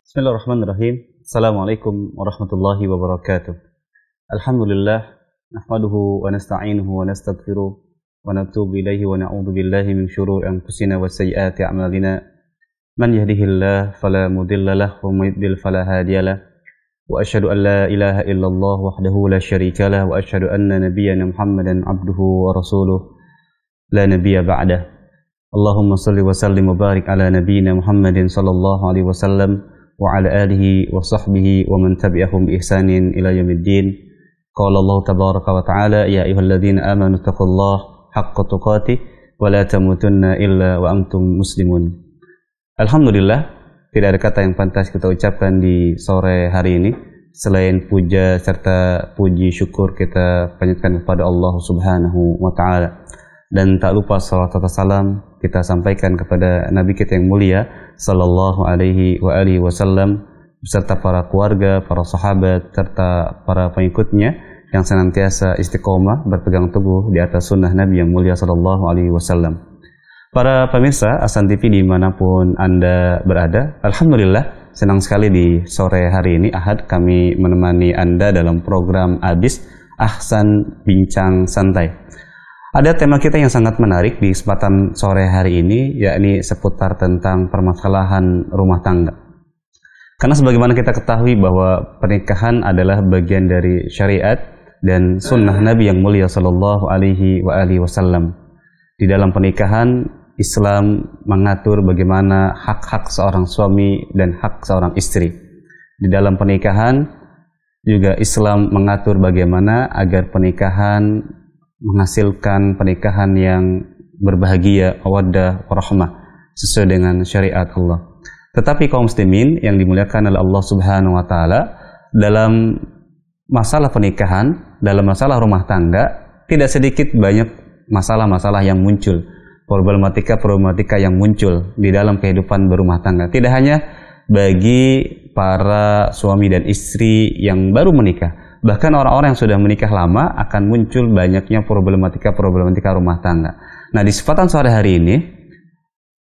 Bismillahirrahmanirrahim. Assalamualaikum warahmatullahi wabarakatuh. Alhamdulillah, nahmaduhu wa nasta'inuhu wa nastaghfiruh wa natubu ilaihi wa na'udzu billahi min syururi anfusina wa sayyiati a'malina. Man yahdihillahu fala mudilla lahu wa may yudlil fala hadiyalah. Wa asyhadu an la ilaha illallah wahdahu la syarika lah wa asyhadu anna nabiyyana Muhammadan abduhu wa rasuluh la nabiyya ba'dah. Allahumma shalli wa sallim wa barik ala nabiyyina Muhammadin sallallahu alaihi wasallam wa ala alihi wa sahbihi wa man tabi'ahum bi ihsanin ila yaumiddin. Qala Allah tabaraka wa ta'ala, ya ayyuhalladzina amanu taqullaha haqqa tuqatih wa la tamutunna illa wa antum muslimun. Alhamdulillah, tidak ada kata yang pantas kita ucapkan di sore hari ini selain puja serta puji syukur kita panjatkan kepada Allah Subhanahu wa ta'ala. Dan tak lupa salawat serta salam kita sampaikan kepada Nabi kita yang mulia sallallahu alaihi wa alihi wasallam beserta para keluarga, para sahabat serta para pengikutnya yang senantiasa istiqomah berpegang teguh di atas sunnah Nabi yang mulia sallallahu alaihi wasallam. Para pemirsa Ahsan TV dimanapun Anda berada, alhamdulillah senang sekali di sore hari ini Ahad kami menemani Anda dalam program ABIS Ahsan Bincang Santai. Ada tema kita yang sangat menarik di kesempatan sore hari ini, yakni seputar tentang permasalahan rumah tangga. Karena sebagaimana kita ketahui bahwa pernikahan adalah bagian dari syariat dan sunnah Nabi yang mulia sallallahu alaihi wasallam. Di dalam pernikahan, Islam mengatur bagaimana hak-hak seorang suami dan hak seorang istri. Di dalam pernikahan juga Islam mengatur bagaimana agar pernikahan menghasilkan pernikahan yang berbahagia, mawaddah, warahmah sesuai dengan syariat Allah. Tetapi kaum muslimin yang dimuliakan oleh Allah Subhanahu wa taala, dalam masalah pernikahan, dalam masalah rumah tangga, tidak sedikit banyak masalah-masalah yang muncul, problematika-problematika yang muncul di dalam kehidupan berumah tangga. Tidak hanya bagi para suami dan istri yang baru menikah, bahkan orang-orang yang sudah menikah lama akan muncul banyaknya problematika rumah tangga. Nah, di kesempatan sore hari ini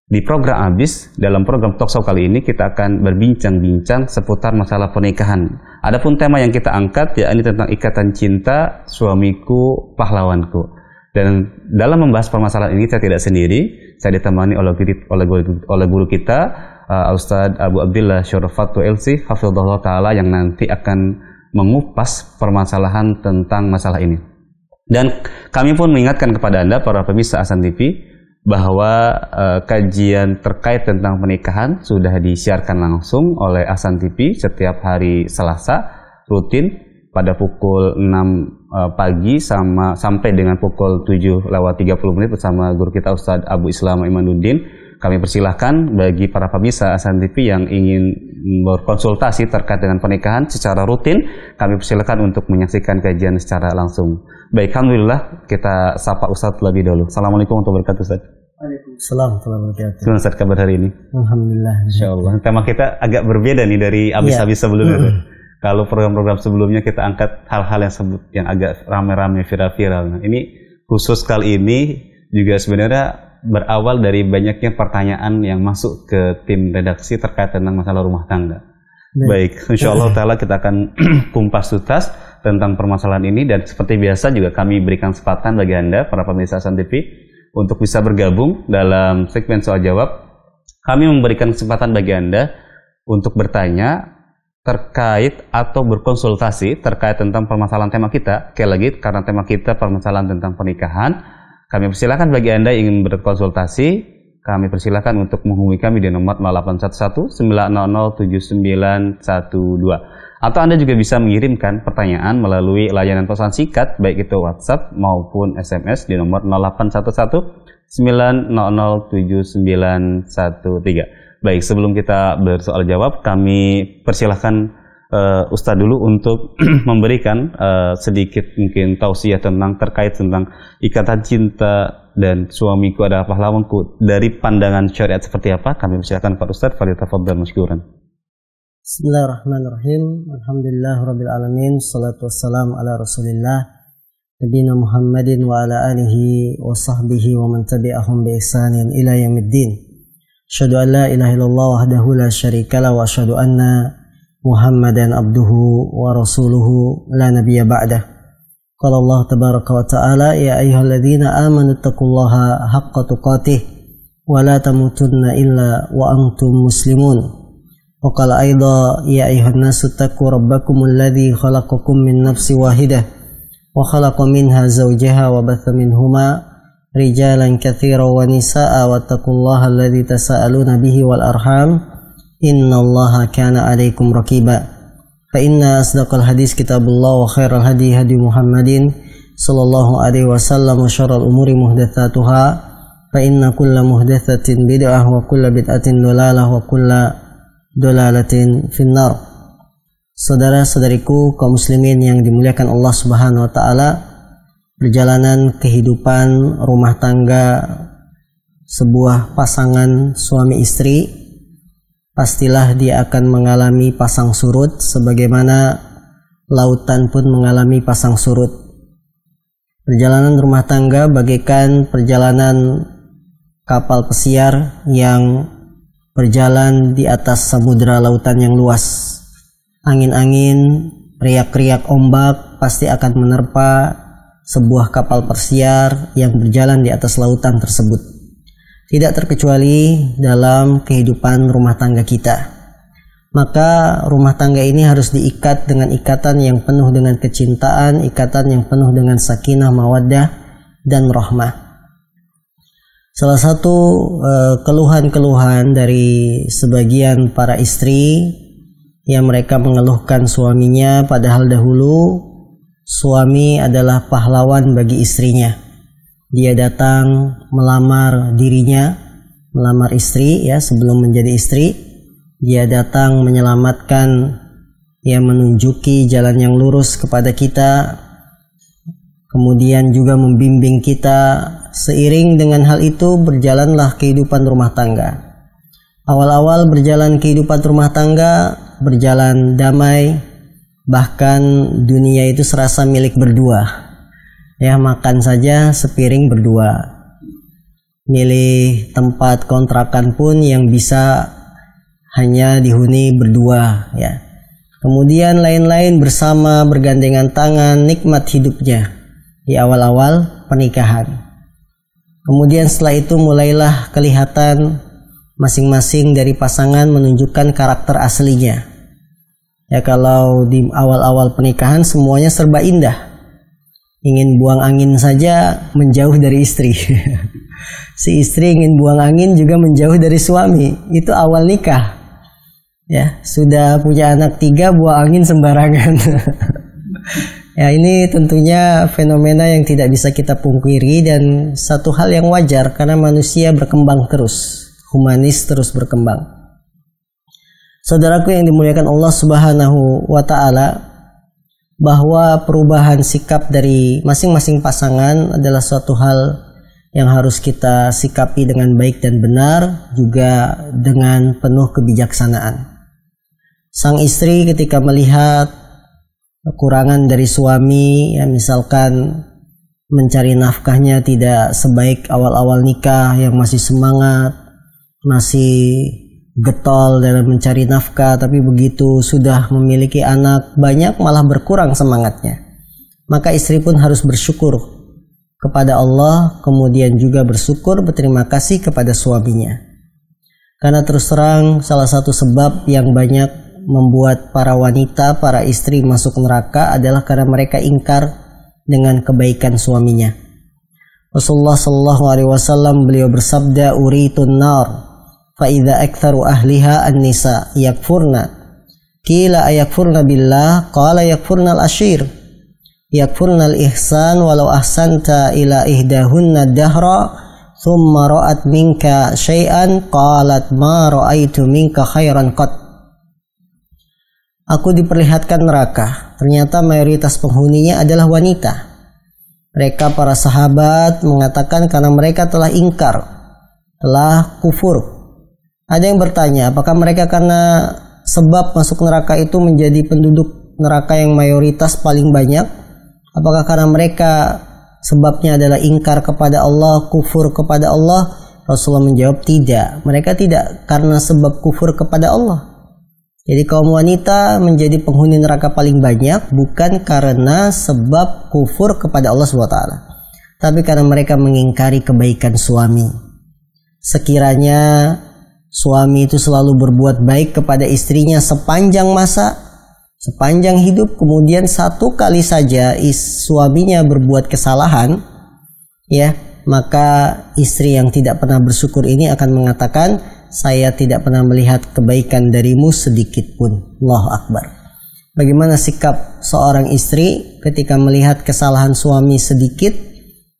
di program ABIS, dalam program Talkshow kali ini kita akan berbincang-bincang seputar masalah pernikahan. Adapun tema yang kita angkat yakni tentang ikatan cinta suamiku pahlawanku. Dan dalam membahas permasalahan ini saya tidak sendiri, saya ditemani oleh guru kita Ustadz Abu Abdillah Syarafatu LC hafizahullah taala yang nanti akan mengupas permasalahan tentang masalah ini. Dan kami pun mengingatkan kepada Anda para pemirsa Ahsan TV bahwa kajian terkait tentang pernikahan sudah disiarkan langsung oleh Ahsan TV setiap hari Selasa rutin pada pukul 6 pagi sampai dengan pukul 7:30 bersama guru kita Ustadz Abu Islam Imanuddin. Kami persilahkan bagi para pemirsa Ahsan TV yang ingin berkonsultasi terkait dengan pernikahan secara rutin, kami persilahkan untuk menyaksikan kajian secara langsung. Baik, alhamdulillah kita sapa Ustadz lebih dahulu. Assalamualaikum warahmatullahi wabarakatuh, Ustadz. Waalaikumsalam warahmatullahi wabarakatuh. Gimana Ustadz kabar hari ini? Alhamdulillah. Insyaallah. Tema kita agak berbeda nih dari abis-abis sebelumnya. Kalau program-program sebelumnya kita angkat hal-hal yang agak rame-rame, viral-viral. Nah, ini khusus kali ini juga sebenarnya berawal dari banyaknya pertanyaan yang masuk ke tim redaksi terkait tentang masalah rumah tangga. Baik, insyaallah ta'ala kita akan kumpas tuntas tentang permasalahan ini, dan seperti biasa juga kami berikan kesempatan bagi Anda para pemirsa Ahsan TV untuk bisa bergabung dalam segmen soal jawab. Kami memberikan kesempatan bagi Anda untuk bertanya terkait atau berkonsultasi terkait tentang permasalahan tema kita. Sekali lagi, karena tema kita permasalahan tentang pernikahan, kami persilakan bagi Anda yang ingin berkonsultasi, kami persilakan untuk menghubungi kami di nomor 0811 900 7912. Atau Anda juga bisa mengirimkan pertanyaan melalui layanan pesan singkat, baik itu WhatsApp maupun SMS di nomor 0811 900 7913. Baik, sebelum kita bersoal jawab, kami persilahkan Ustadz dulu untuk memberikan sedikit mungkin tausiah terkait tentang ikatan cinta dan suamiku adalah pahlawanku dari pandangan syariat seperti apa. Kami persilakan Pak Ustadz, falyatafaddal masykuran. Bismillahirrahmanirrahim. Alhamdulillahirabbil alamin. Shalatu wassalamu ala Rasulillah nabiyina Muhammadin wa ala alihi wa sahbihi wa man tabi'ahum bi ihsanin ila yaumiddin. Asyhadu an la ilaha illallah wahdahu la syarikalah wa asyhadu anna Muhammadan abduhu wa rasuluhu la nabiyya ba'dah. Qala Allah tabaraka wa ta'ala ya ayyuhalladzina amanu taqullaha haqqa tuqatih wa la tamutunna illa wa antum muslimun. Wa qala aidha ya ayyuhan nasu taqu rabbakumul ladzi khalaqakum min nafsin wahidah wa khalaqa minha zawjaha wa batha minhuma rijalan katsiran wa nisaa wattaqullaha alladzi tasaaluna bihi wal arham innallaha kana 'alaikum raqiba. Fa inna asdaqal hadis kitabullah wa khairal hadi hadi Muhammadin sallallahu alaihi wasallam wa syarrul umuri muhdatsatuha fa inna kulla muhdatsatin bid'ah wa kulla bid'atin dhalalah wa kulla dhalalatin finnar. Saudara-saudariku kaum muslimin yang dimuliakan Allah Subhanahu wa taala, perjalanan kehidupan rumah tangga sebuah pasangan suami istri, pastilah dia akan mengalami pasang surut sebagaimana lautan pun mengalami pasang surut. Perjalanan rumah tangga bagaikan perjalanan kapal pesiar yang berjalan di atas samudera lautan yang luas. Angin-angin, riak-riak ombak pasti akan menerpa sebuah kapal pesiar yang berjalan di atas lautan tersebut. Tidak terkecuali dalam kehidupan rumah tangga kita. Maka rumah tangga ini harus diikat dengan ikatan yang penuh dengan kecintaan, ikatan yang penuh dengan sakinah, mawaddah, dan rahmah. Salah satu keluhan-keluhan dari sebagian para istri yang mereka mengeluhkan suaminya, padahal dahulu suami adalah pahlawan bagi istrinya. Dia datang melamar dirinya, melamar istri ya sebelum menjadi istri. Dia datang menyelamatkan, ya menunjuki jalan yang lurus kepada kita. Kemudian juga membimbing kita. Seiring dengan hal itu berjalanlah kehidupan rumah tangga. Awal-awal berjalan kehidupan rumah tangga berjalan damai, bahkan dunia itu serasa milik berdua. Ya, makan saja sepiring berdua. Milih tempat kontrakan pun yang bisa hanya dihuni berdua, ya. Kemudian lain-lain bersama bergandengan tangan, nikmat hidupnya di awal-awal pernikahan. Kemudian setelah itu mulailah kelihatan masing-masing dari pasangan menunjukkan karakter aslinya. Ya, kalau di awal-awal pernikahan semuanya serba indah. Ingin buang angin saja menjauh dari istri. Si istri ingin buang angin juga menjauh dari suami. Itu awal nikah. Ya, sudah punya anak 3 buang angin sembarangan. Ya, ini tentunya fenomena yang tidak bisa kita pungkiri dan satu hal yang wajar karena manusia berkembang terus, humanis terus berkembang. Saudaraku yang dimuliakan Allah Subhanahu wa ta'ala, bahwa perubahan sikap dari masing-masing pasangan adalah suatu hal yang harus kita sikapi dengan baik dan benar, juga dengan penuh kebijaksanaan. Sang istri ketika melihat kekurangan dari suami, ya misalkan mencari nafkahnya tidak sebaik awal-awal nikah yang masih semangat, masih getol dalam mencari nafkah, tapi begitu sudah memiliki anak banyak malah berkurang semangatnya. Maka istri pun harus bersyukur kepada Allah, kemudian juga bersyukur berterima kasih kepada suaminya. Karena terus terang salah satu sebab yang banyak membuat para wanita, para istri masuk neraka adalah karena mereka ingkar dengan kebaikan suaminya. Rasulullah sallallahu alaihi wasallam beliau bersabda, "Uritun nar فَإِذَا أَكْثَرُ أَهْلِهَا النِّسَاءُ يَكْفُرْنَ قِيلَ أَيَكْفُرْنَ بِاللَّهِ قَالَ يَكْفُرْنَ الْعَشِيرَ يَكْفُرْنَ الْإِحْسَانَ وَلَوْ أَحْسَنْتَ إِلَى إِحْدَاهُنَّ الدَّهْرَ ثُمَّ رَأَتْ مِنْكَ شَيْئًا قَالَتْ مَا رَأَيْتُ مِنْكَ خَيْرًا قَطْ." Aku diperlihatkan neraka, ternyata mayoritas penghuninya adalah wanita. Mereka para sahabat mengatakan karena mereka telah ingkar, telah kufur. Ada yang bertanya, apakah mereka karena sebab masuk neraka itu menjadi penduduk neraka yang mayoritas paling banyak? Apakah karena mereka sebabnya adalah ingkar kepada Allah, kufur kepada Allah? Rasulullah menjawab tidak. Mereka tidak karena sebab kufur kepada Allah. Jadi kaum wanita menjadi penghuni neraka paling banyak bukan karena sebab kufur kepada Allah SWT, tapi karena mereka mengingkari kebaikan suami. Sekiranya suami itu selalu berbuat baik kepada istrinya sepanjang masa, sepanjang hidup, kemudian satu kali saja suaminya berbuat kesalahan, ya, maka istri yang tidak pernah bersyukur ini akan mengatakan, saya tidak pernah melihat kebaikan darimu sedikit pun. Allahu Akbar. Bagaimana sikap seorang istri ketika melihat kesalahan suami sedikit,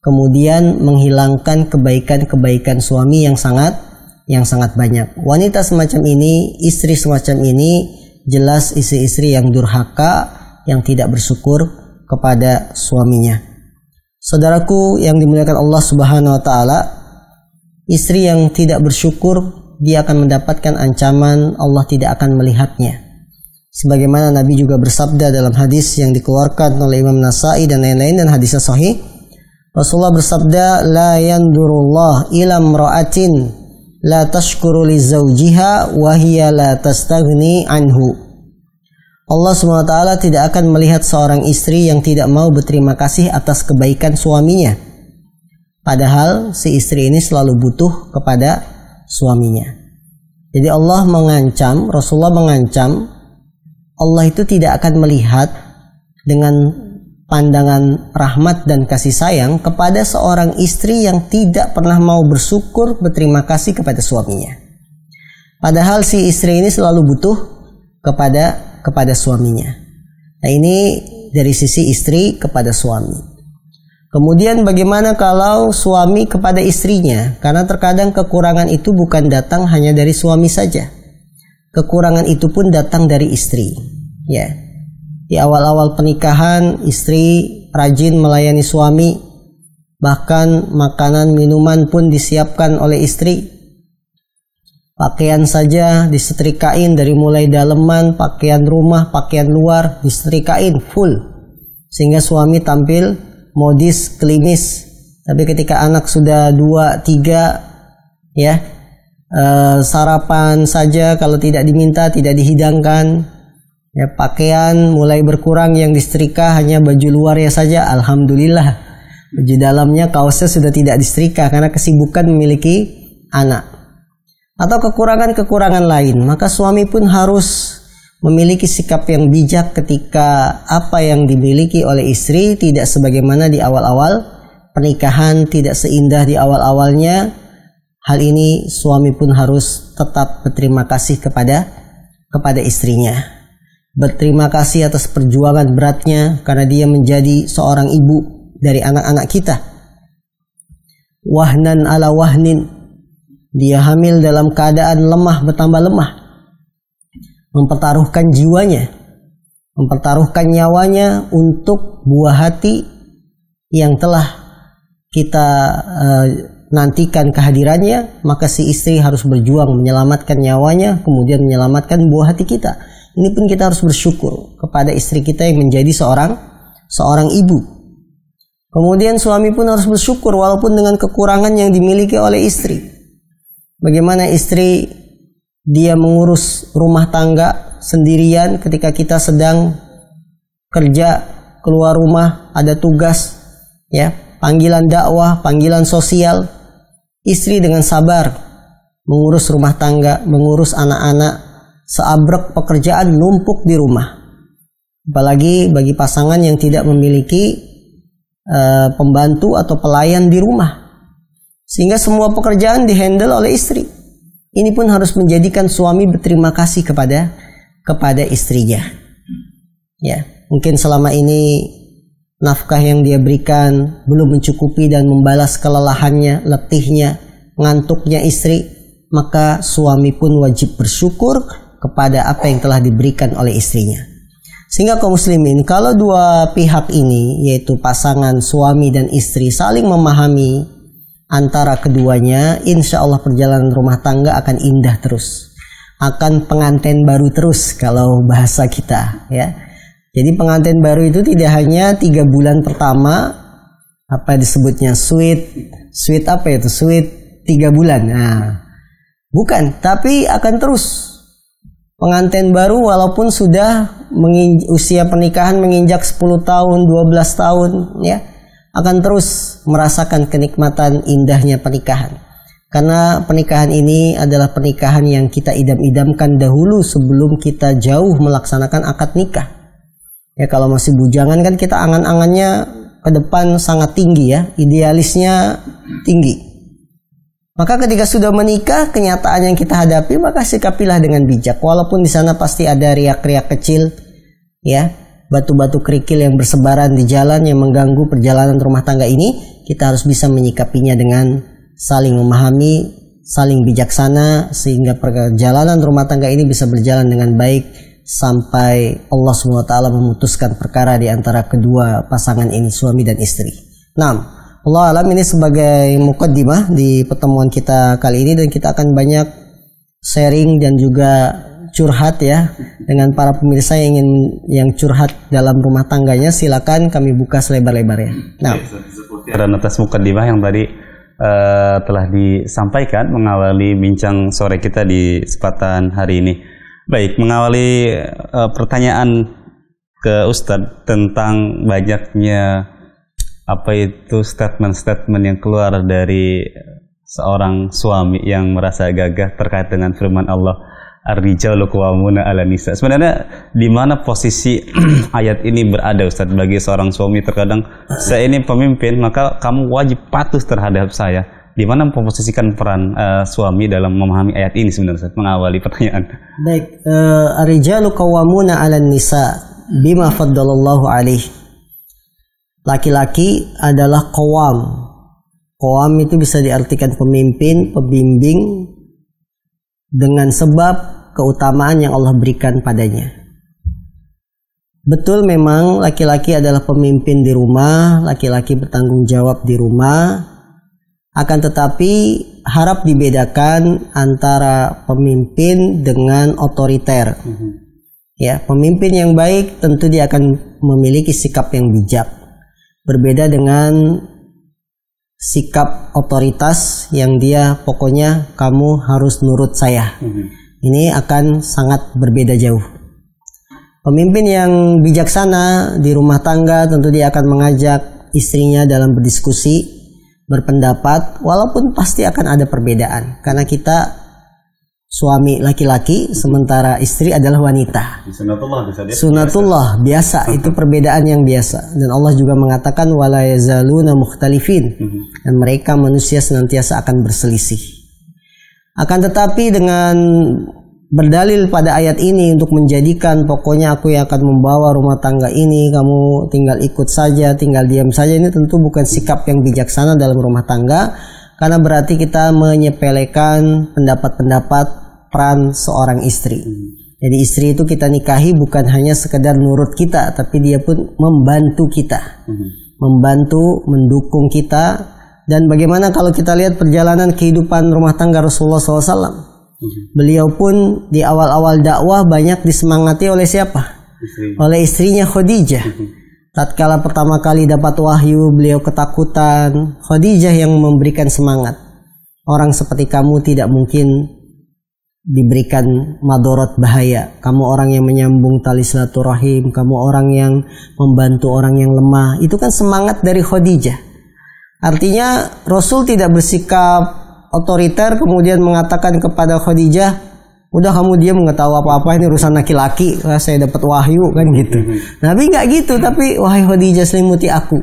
kemudian menghilangkan kebaikan-kebaikan suami yang sangat banyak. Wanita semacam ini, istri semacam ini, jelas istri-istri yang durhaka, yang tidak bersyukur kepada suaminya. Saudaraku yang dimuliakan Allah Subhanahu wa taala, istri yang tidak bersyukur, dia akan mendapatkan ancaman, Allah tidak akan melihatnya. Sebagaimana Nabi juga bersabda dalam hadis yang dikeluarkan oleh Imam Nasai dan lain-lain, dan hadisnya sahih. Rasulullah bersabda, la yandurullah ila imra'atin la tashkuru li zawjiha wa hiya la tastaghni anhu. Allah SWT tidak akan melihat seorang istri yang tidak mau berterima kasih atas kebaikan suaminya, padahal si istri ini selalu butuh kepada suaminya. Jadi Allah mengancam, Rasulullah mengancam, Allah itu tidak akan melihat dengan pandangan rahmat dan kasih sayang kepada seorang istri yang tidak pernah mau bersyukur, berterima kasih kepada suaminya. Padahal si istri ini selalu butuh kepada suaminya. Nah, ini dari sisi istri kepada suami. Kemudian bagaimana kalau suami kepada istrinya? Karena terkadang kekurangan itu bukan datang hanya dari suami saja. Kekurangan itu pun datang dari istri. Ya. Di awal-awal pernikahan, istri rajin melayani suami. Bahkan makanan, minuman pun disiapkan oleh istri. Pakaian saja disetrikain dari mulai daleman, pakaian rumah, pakaian luar disetrikain full. Sehingga suami tampil modis, klimis. Tapi ketika anak sudah 2, 3, ya, sarapan saja kalau tidak diminta, tidak dihidangkan. Ya, pakaian mulai berkurang, yang disetrika hanya baju luarnya saja. Alhamdulillah, baju dalamnya, kaosnya sudah tidak disetrika karena kesibukan memiliki anak. Atau kekurangan-kekurangan lain, maka suami pun harus memiliki sikap yang bijak ketika apa yang dimiliki oleh istri tidak sebagaimana di awal-awal pernikahan, tidak seindah di awal-awalnya. Hal ini suami pun harus tetap berterima kasih kepada istrinya. Berterima kasih atas perjuangan beratnya karena dia menjadi seorang ibu dari anak-anak kita. Wahnan ala wahnin, dia hamil dalam keadaan lemah bertambah lemah. Mempertaruhkan jiwanya, mempertaruhkan nyawanya untuk buah hati yang telah kita nantikan kehadirannya. Maka si istri harus berjuang menyelamatkan nyawanya, kemudian menyelamatkan buah hati kita. Ini pun kita harus bersyukur kepada istri kita yang menjadi seorang ibu. Kemudian suami pun harus bersyukur walaupun dengan kekurangan yang dimiliki oleh istri. Bagaimana istri dia mengurus rumah tangga sendirian ketika kita sedang kerja, keluar rumah, ada tugas, ya, panggilan dakwah, panggilan sosial. Istri dengan sabar mengurus rumah tangga, mengurus anak-anak, seabrek pekerjaan numpuk di rumah. Apalagi bagi pasangan yang tidak memiliki pembantu atau pelayan di rumah, sehingga semua pekerjaan dihandle oleh istri. Ini pun harus menjadikan suami berterima kasih kepada istrinya. Ya, mungkin selama ini nafkah yang dia berikan belum mencukupi dan membalas kelelahannya, letihnya, ngantuknya istri, maka suami pun wajib bersyukur kepada apa yang telah diberikan oleh istrinya. Sehingga kaum muslimin, kalau dua pihak ini, yaitu pasangan suami dan istri, saling memahami antara keduanya, insya Allah perjalanan rumah tangga akan indah terus, akan pengantin baru terus kalau bahasa kita, ya. Jadi pengantin baru itu tidak hanya 3 bulan pertama, apa disebutnya sweet apa itu, sweet 3 bulan. Nah, bukan, tapi akan terus. Pengantin baru walaupun sudah usia pernikahan menginjak 10 tahun, 12 tahun, ya, akan terus merasakan kenikmatan indahnya pernikahan. Karena pernikahan ini adalah pernikahan yang kita idam-idamkan dahulu sebelum kita jauh melaksanakan akad nikah. Ya, kalau masih bujangan kan kita angan-angannya ke depan sangat tinggi, ya, idealisnya tinggi. Maka ketika sudah menikah, kenyataan yang kita hadapi, maka sikapilah dengan bijak. Walaupun di sana pasti ada riak-riak kecil, ya, batu-batu kerikil yang bersebaran di jalan yang mengganggu perjalanan rumah tangga ini, kita harus bisa menyikapinya dengan saling memahami, saling bijaksana, sehingga perjalanan rumah tangga ini bisa berjalan dengan baik sampai Allah SWT memutuskan perkara di antara kedua pasangan ini, suami dan istri. Nah, Allah alam, ini sebagai mukaddimah di pertemuan kita kali ini, dan kita akan banyak sharing dan juga curhat, ya, dengan para pemirsa yang curhat dalam rumah tangganya. Silakan kami buka selebar-lebarnya. Nah, dan atas mukaddimah yang tadi telah disampaikan mengawali bincang sore kita di kesempatan hari ini. Baik, mengawali pertanyaan ke Ustadz tentang banyaknya statement-statement yang keluar dari seorang suami yang merasa gagah terkait dengan firman Allah, ar-rijalu qawwamuna 'alan nisa. Sebenarnya di mana posisi ayat ini berada, Ustaz, bagi seorang suami? Terkadang saya ini pemimpin, maka kamu wajib patuh terhadap saya. Di mana memposisikan peran suami dalam memahami ayat ini sebenarnya, Ustaz, mengawali pertanyaan? Baik, ar-rijalu qawwamuna 'alan nisa bima faddalallahu alaihi. Laki-laki adalah qawam. Qawam itu bisa diartikan pemimpin, pembimbing, dengan sebab keutamaan yang Allah berikan padanya. Betul, memang laki-laki adalah pemimpin di rumah, laki-laki bertanggung jawab di rumah. Akan tetapi harap dibedakan antara pemimpin dengan otoriter. Ya, pemimpin yang baik tentu dia akan memiliki sikap yang bijak. Berbeda dengan sikap otoritas yang dia pokoknya kamu harus nurut saya. Ini akan sangat berbeda jauh. Pemimpin yang bijaksana di rumah tangga tentu dia akan mengajak istrinya dalam berdiskusi, berpendapat, walaupun pasti akan ada perbedaan. Karena kita suami laki-laki, sementara istri adalah wanita. Sunatullah biasa, itu perbedaan yang biasa. Dan Allah juga mengatakan wala yazaluna mukhtalifin, dan mereka manusia senantiasa akan berselisih. Akan tetapi dengan berdalil pada ayat ini untuk menjadikan pokoknya aku yang akan membawa rumah tangga ini, kamu tinggal ikut saja, tinggal diam saja, ini tentu bukan sikap yang bijaksana dalam rumah tangga. Karena berarti kita menyepelekan pendapat-pendapat peran seorang istri. Jadi istri itu kita nikahi bukan hanya sekedar nurut kita, tapi dia pun membantu kita, membantu, mendukung kita. Dan bagaimana kalau kita lihat perjalanan kehidupan rumah tangga Rasulullah SAW? Beliau pun di awal-awal dakwah banyak disemangati oleh siapa? Oleh istrinya Khadijah. Tatkala pertama kali dapat wahyu, beliau ketakutan. Khadijah yang memberikan semangat. Orang seperti kamu tidak mungkin diberikan madorot bahaya. Kamu orang yang menyambung tali silaturahim, kamu orang yang membantu orang yang lemah. Itu kan semangat dari Khadijah. Artinya Rasul tidak bersikap otoriter kemudian mengatakan kepada Khadijah, udah kamu diam, nggak tahu apa-apa, ini urusan laki-laki, saya dapat wahyu, kan gitu. Nabi nggak gitu, tapi wahai Khadijah selimuti aku.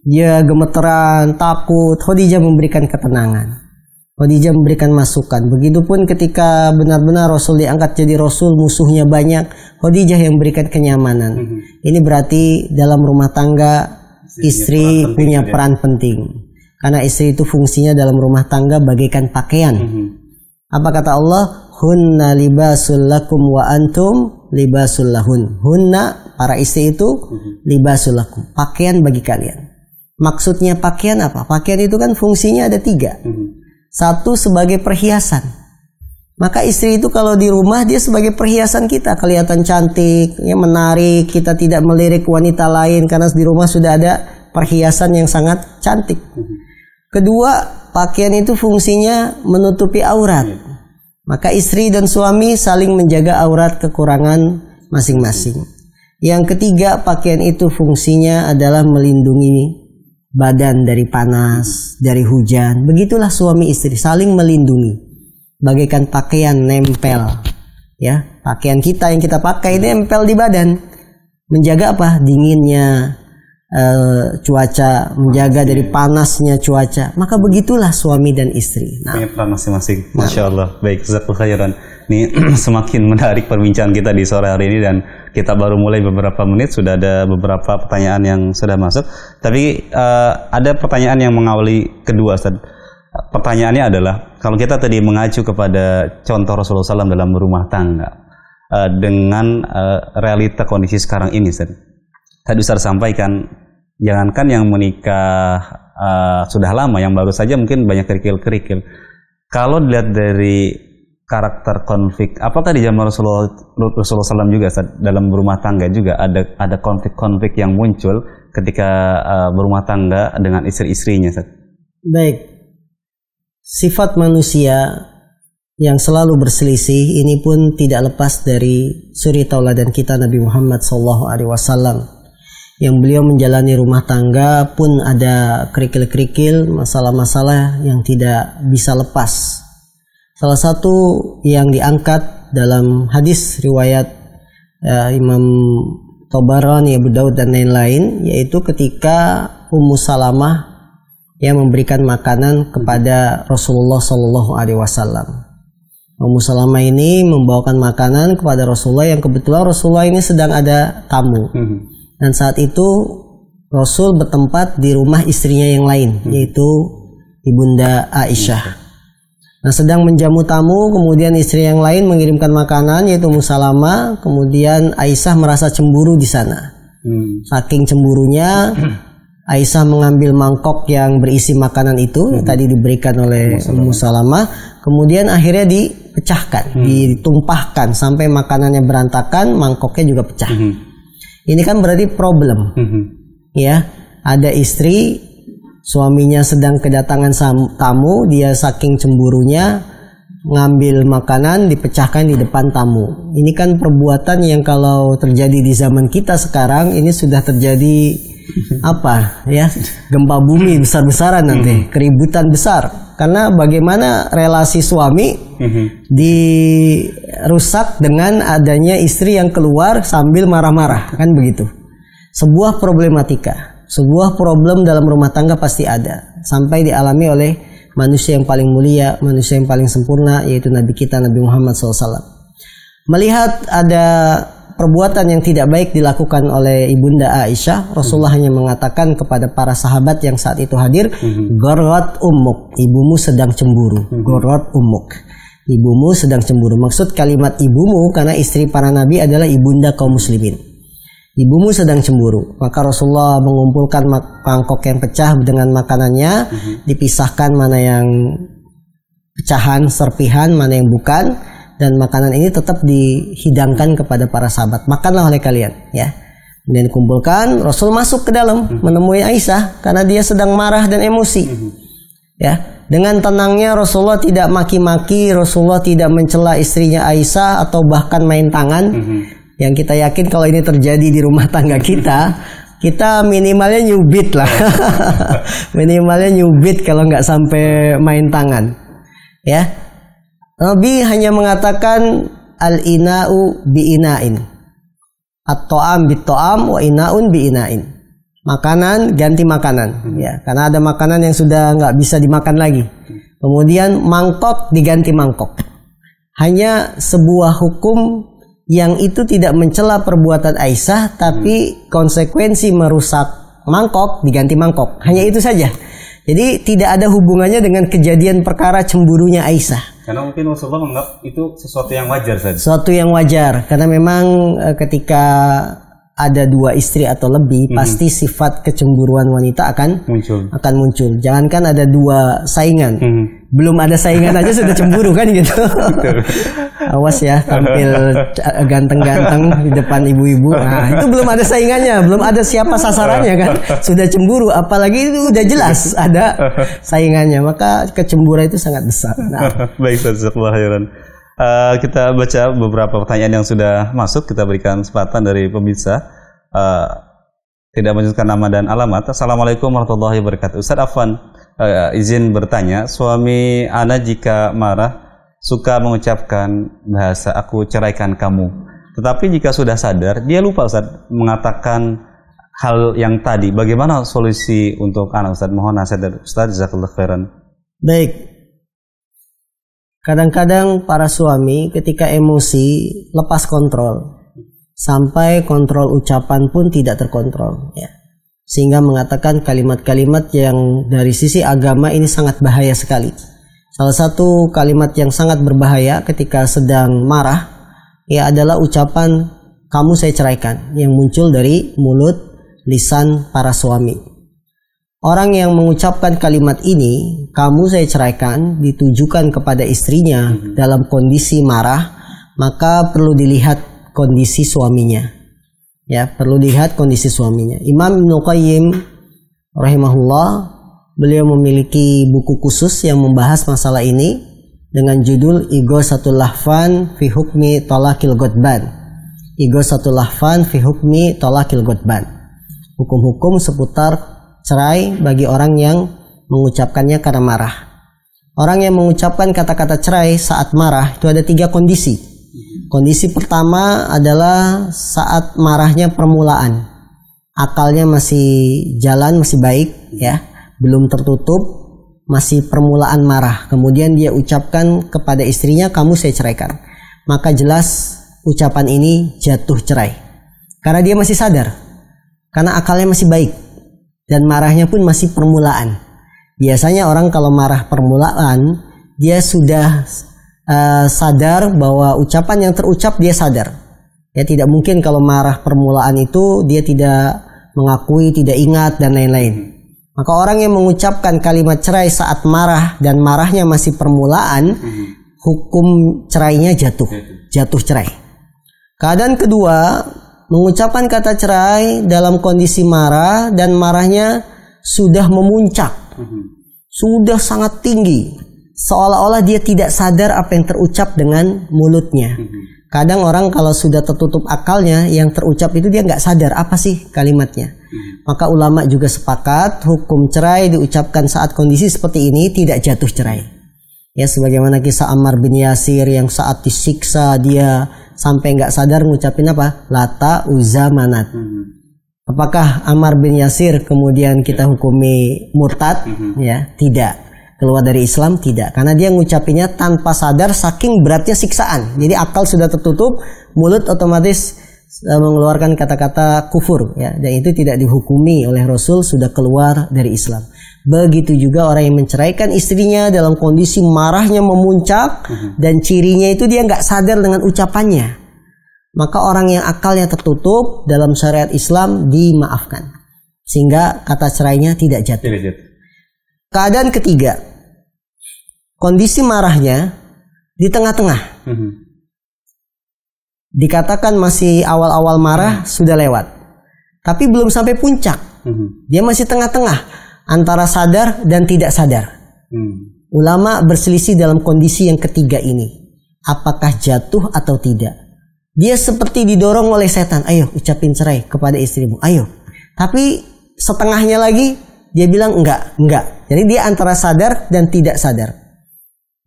Dia gemeteran, takut. Khadijah memberikan ketenangan. Khadijah memberikan masukan. Begitupun ketika benar-benar Rasul diangkat jadi Rasul, musuhnya banyak, Khadijah yang memberikan kenyamanan. Ini berarti dalam rumah tangga istri punya peran penting. Karena istri itu fungsinya dalam rumah tangga bagaikan pakaian. Apa kata Allah? Hunna libasul lakum wa antum libasul lahun. Hunna, para istri itu, libasul lakum, pakaian bagi kalian. Maksudnya pakaian apa? Pakaian itu kan fungsinya ada 3. Satu, sebagai perhiasan. Maka istri itu kalau di rumah dia sebagai perhiasan kita, kelihatan cantik, ya, menarik, kita tidak melirik wanita lain karena di rumah sudah ada perhiasan yang sangat cantik. Kedua, pakaian itu fungsinya menutupi aurat. Maka istri dan suami saling menjaga aurat kekurangan masing-masing. Yang ketiga, pakaian itu fungsinya adalah melindungi badan dari panas, dari hujan. Begitulah suami istri saling melindungi. Bagaikan pakaian nempel. Ya, pakaian kita yang kita pakai nempel di badan. Menjaga apa? Dinginnya cuaca, menjaga dari panasnya cuaca. Maka begitulah suami dan istri. Punya peran masing-masing. Masya Allah. Baik, jazakallahu khairan. Ini semakin menarik perbincangan kita di sore hari ini, dan kita baru mulai beberapa menit sudah ada beberapa pertanyaan yang sudah masuk. Tapi ada pertanyaan yang mengawali kedua, Ustaz. Pertanyaannya adalah, kalau kita tadi mengacu kepada contoh Rasulullah SAW dalam rumah tangga dengan realita kondisi sekarang ini, Ustaz. Tadi Ustaz sampaikan, jangankan yang menikah sudah lama, yang baru saja mungkin banyak kerikil-kerikil. Kalau dilihat dari karakter konflik, apakah di zaman Rasulullah SAW juga dalam berumah tangga juga ada konflik-konflik yang muncul ketika berumah tangga dengan istri-istrinya? Baik, sifat manusia yang selalu berselisih ini pun tidak lepas dari suri tauladan kita Nabi Muhammad SAW. Yang beliau menjalani rumah tangga pun ada kerikil-kerikil, masalah-masalah yang tidak bisa lepas. Salah satu yang diangkat dalam hadis riwayat Imam Tabarani, Abu Daud dan lain-lain, yaitu ketika Ummu Salamah yang memberikan makanan kepada Rasulullah SAW. Ummu Salamah ini membawakan makanan kepada Rasulullah, yang kebetulan Rasulullah ini sedang ada tamu. Dan saat itu Rasul bertempat di rumah istrinya yang lain, yaitu Ibunda Aisyah. Nah, sedang menjamu tamu, kemudian istri yang lain mengirimkan makanan, yaitu Ummu Salamah. Kemudian Aisyah merasa cemburu di sana. Saking cemburunya, Aisyah mengambil mangkok yang berisi makanan itu yang tadi diberikan oleh Ummu Salamah. Kemudian akhirnya dipecahkan, ditumpahkan sampai makanannya berantakan, mangkoknya juga pecah. Ini kan berarti problem. Ya, ada istri, suaminya sedang kedatangan tamu, dia saking cemburunya ngambil makanan dipecahkan di depan tamu. Ini kan perbuatan yang kalau terjadi di zaman kita sekarang ini sudah terjadi apa ya, gempa bumi besar-besaran nanti, keributan besar. Karena bagaimana relasi suami dirusak dengan adanya istri yang keluar sambil marah-marah, kan begitu. Sebuah problematika, sebuah problem dalam rumah tangga pasti ada, sampai dialami oleh manusia yang paling mulia, manusia yang paling sempurna, yaitu Nabi kita Nabi Muhammad SAW. Melihat ada perbuatan yang tidak baik dilakukan oleh Ibunda Aisyah, Rasulullah hanya mengatakan kepada para sahabat yang saat itu hadir, Gharrat ummuk, ibumu sedang cemburu. Gharrat ummuk, ibumu sedang cemburu. Maksud kalimat ibumu karena istri para nabi adalah ibunda kaum muslimin. Ibumu sedang cemburu. Maka Rasulullah mengumpulkan mangkok yang pecah dengan makanannya, dipisahkan mana yang pecahan, serpihan, mana yang bukan. Dan makanan ini tetap dihidangkan kepada para sahabat. Makanlah oleh kalian, ya. Kemudian dikumpulkan, Rasul masuk ke dalam menemui Aisyah karena dia sedang marah dan emosi. Ya, dengan tenangnya Rasulullah tidak maki-maki, Rasulullah tidak mencela istrinya Aisyah atau bahkan main tangan. Yang kita yakin kalau ini terjadi di rumah tangga kita minimalnya nyubit lah. Minimalnya nyubit kalau nggak sampai main tangan. Ya. Nabi hanya mengatakan al-ina'u bi'ina'in, at-to'am bit-to'am wa ina'un bi'ina'in. Makanan ganti makanan, ya, karena ada makanan yang sudah nggak bisa dimakan lagi. Kemudian mangkok diganti mangkok. Hanya sebuah hukum yang itu tidak mencela perbuatan Aisyah, tapi konsekuensi merusak mangkok diganti mangkok. Hanya itu saja. Jadi tidak ada hubungannya dengan kejadian perkara cemburunya Aisyah. Karena mungkin Rasulullah menganggap itu sesuatu yang wajar saja. Sesuatu yang wajar, karena memang ketika ada dua istri atau lebih, pasti sifat kecemburuan wanita akan muncul. Jangankan ada dua saingan, belum ada saingan aja sudah cemburu kan gitu. Awas ya tampil ganteng-ganteng di depan ibu-ibu. Nah, itu belum ada saingannya, belum ada siapa sasarannya kan. Sudah cemburu, apalagi itu udah jelas ada saingannya. Maka kecemburuan itu sangat besar. Nah. Baik, jazakallahu khairan. Kita baca beberapa pertanyaan yang sudah masuk. Kita berikan kesempatan dari pemirsa. Tidak menyebutkan nama dan alamat. Assalamualaikum warahmatullahi wabarakatuh. Ustaz Afwan, izin bertanya, suami ana jika marah suka mengucapkan bahasa aku ceraikan kamu. Tetapi jika sudah sadar, dia lupa Ustaz mengatakan hal yang tadi. Bagaimana solusi untuk anak Ustaz? Mohon nasihat dari Ustaz, jazakallahu khairan. Baik. Kadang-kadang para suami ketika emosi lepas kontrol. Sampai kontrol ucapan pun tidak terkontrol ya. Sehingga mengatakan kalimat-kalimat yang dari sisi agama ini sangat bahaya sekali. Salah satu kalimat yang sangat berbahaya ketika sedang marah ya adalah ucapan kamu saya ceraikan yang muncul dari mulut lisan para suami. Orang yang mengucapkan kalimat ini kamu saya ceraikan ditujukan kepada istrinya dalam kondisi marah, maka perlu dilihat kondisi suaminya. Ya, perlu lihat kondisi suaminya. Imam Ibnu Qayyim rahimahullah, beliau memiliki buku khusus yang membahas masalah ini dengan judul Ighasatul Lahfan fi Hukmi Talaqil Ghadban. Ighasatul Lahfan fi Hukmi Talaqil Ghadban. Hukum-hukum seputar cerai bagi orang yang mengucapkannya karena marah. Orang yang mengucapkan kata-kata cerai saat marah itu ada 3 kondisi. Kondisi pertama adalah saat marahnya permulaan. Akalnya masih jalan, masih baik ya, belum tertutup, masih permulaan marah. Kemudian dia ucapkan kepada istrinya, kamu saya ceraikan. Maka jelas ucapan ini jatuh cerai. Karena dia masih sadar. Karena akalnya masih baik. Dan marahnya pun masih permulaan. Biasanya orang kalau marah permulaan, dia sudah sadar bahwa ucapan yang terucap dia sadar. Ya, tidak mungkin kalau marah permulaan itu dia tidak mengakui, tidak ingat dan lain-lain. Maka orang yang mengucapkan kalimat cerai saat marah dan marahnya masih permulaan, hukum cerainya jatuh cerai. Keadaan kedua, mengucapkan kata cerai dalam kondisi marah dan marahnya sudah memuncak, sudah sangat tinggi. Seolah-olah dia tidak sadar apa yang terucap dengan mulutnya. Kadang orang kalau sudah tertutup akalnya, yang terucap itu dia nggak sadar apa sih kalimatnya. Maka ulama juga sepakat hukum cerai diucapkan saat kondisi seperti ini tidak jatuh cerai. Ya, sebagaimana kisah Ammar bin Yasir yang saat disiksa dia sampai nggak sadar ngucapin apa? Lata Uzza Manat. Apakah Ammar bin Yasir kemudian kita hukumi murtad? Ya, tidak. Keluar dari Islam, tidak, karena dia ngucapinnya tanpa sadar saking beratnya siksaan. Jadi akal sudah tertutup, mulut otomatis mengeluarkan kata-kata kufur ya, dan itu tidak dihukumi oleh Rasul, sudah keluar dari Islam. Begitu juga orang yang menceraikan istrinya dalam kondisi marahnya memuncak dan cirinya itu dia nggak sadar dengan ucapannya. Maka orang yang akalnya tertutup dalam syariat Islam dimaafkan, sehingga kata cerainya tidak jatuh. Keadaan ketiga, kondisi marahnya di tengah-tengah. Dikatakan masih awal-awal marah sudah lewat, tapi belum sampai puncak. Dia masih tengah-tengah antara sadar dan tidak sadar. Ulama berselisih dalam kondisi yang ketiga ini, apakah jatuh atau tidak. Dia seperti didorong oleh setan, ayo ucapin cerai kepada istrimu, ayo. Tapi setengahnya lagi dia bilang enggak. Jadi dia antara sadar dan tidak sadar.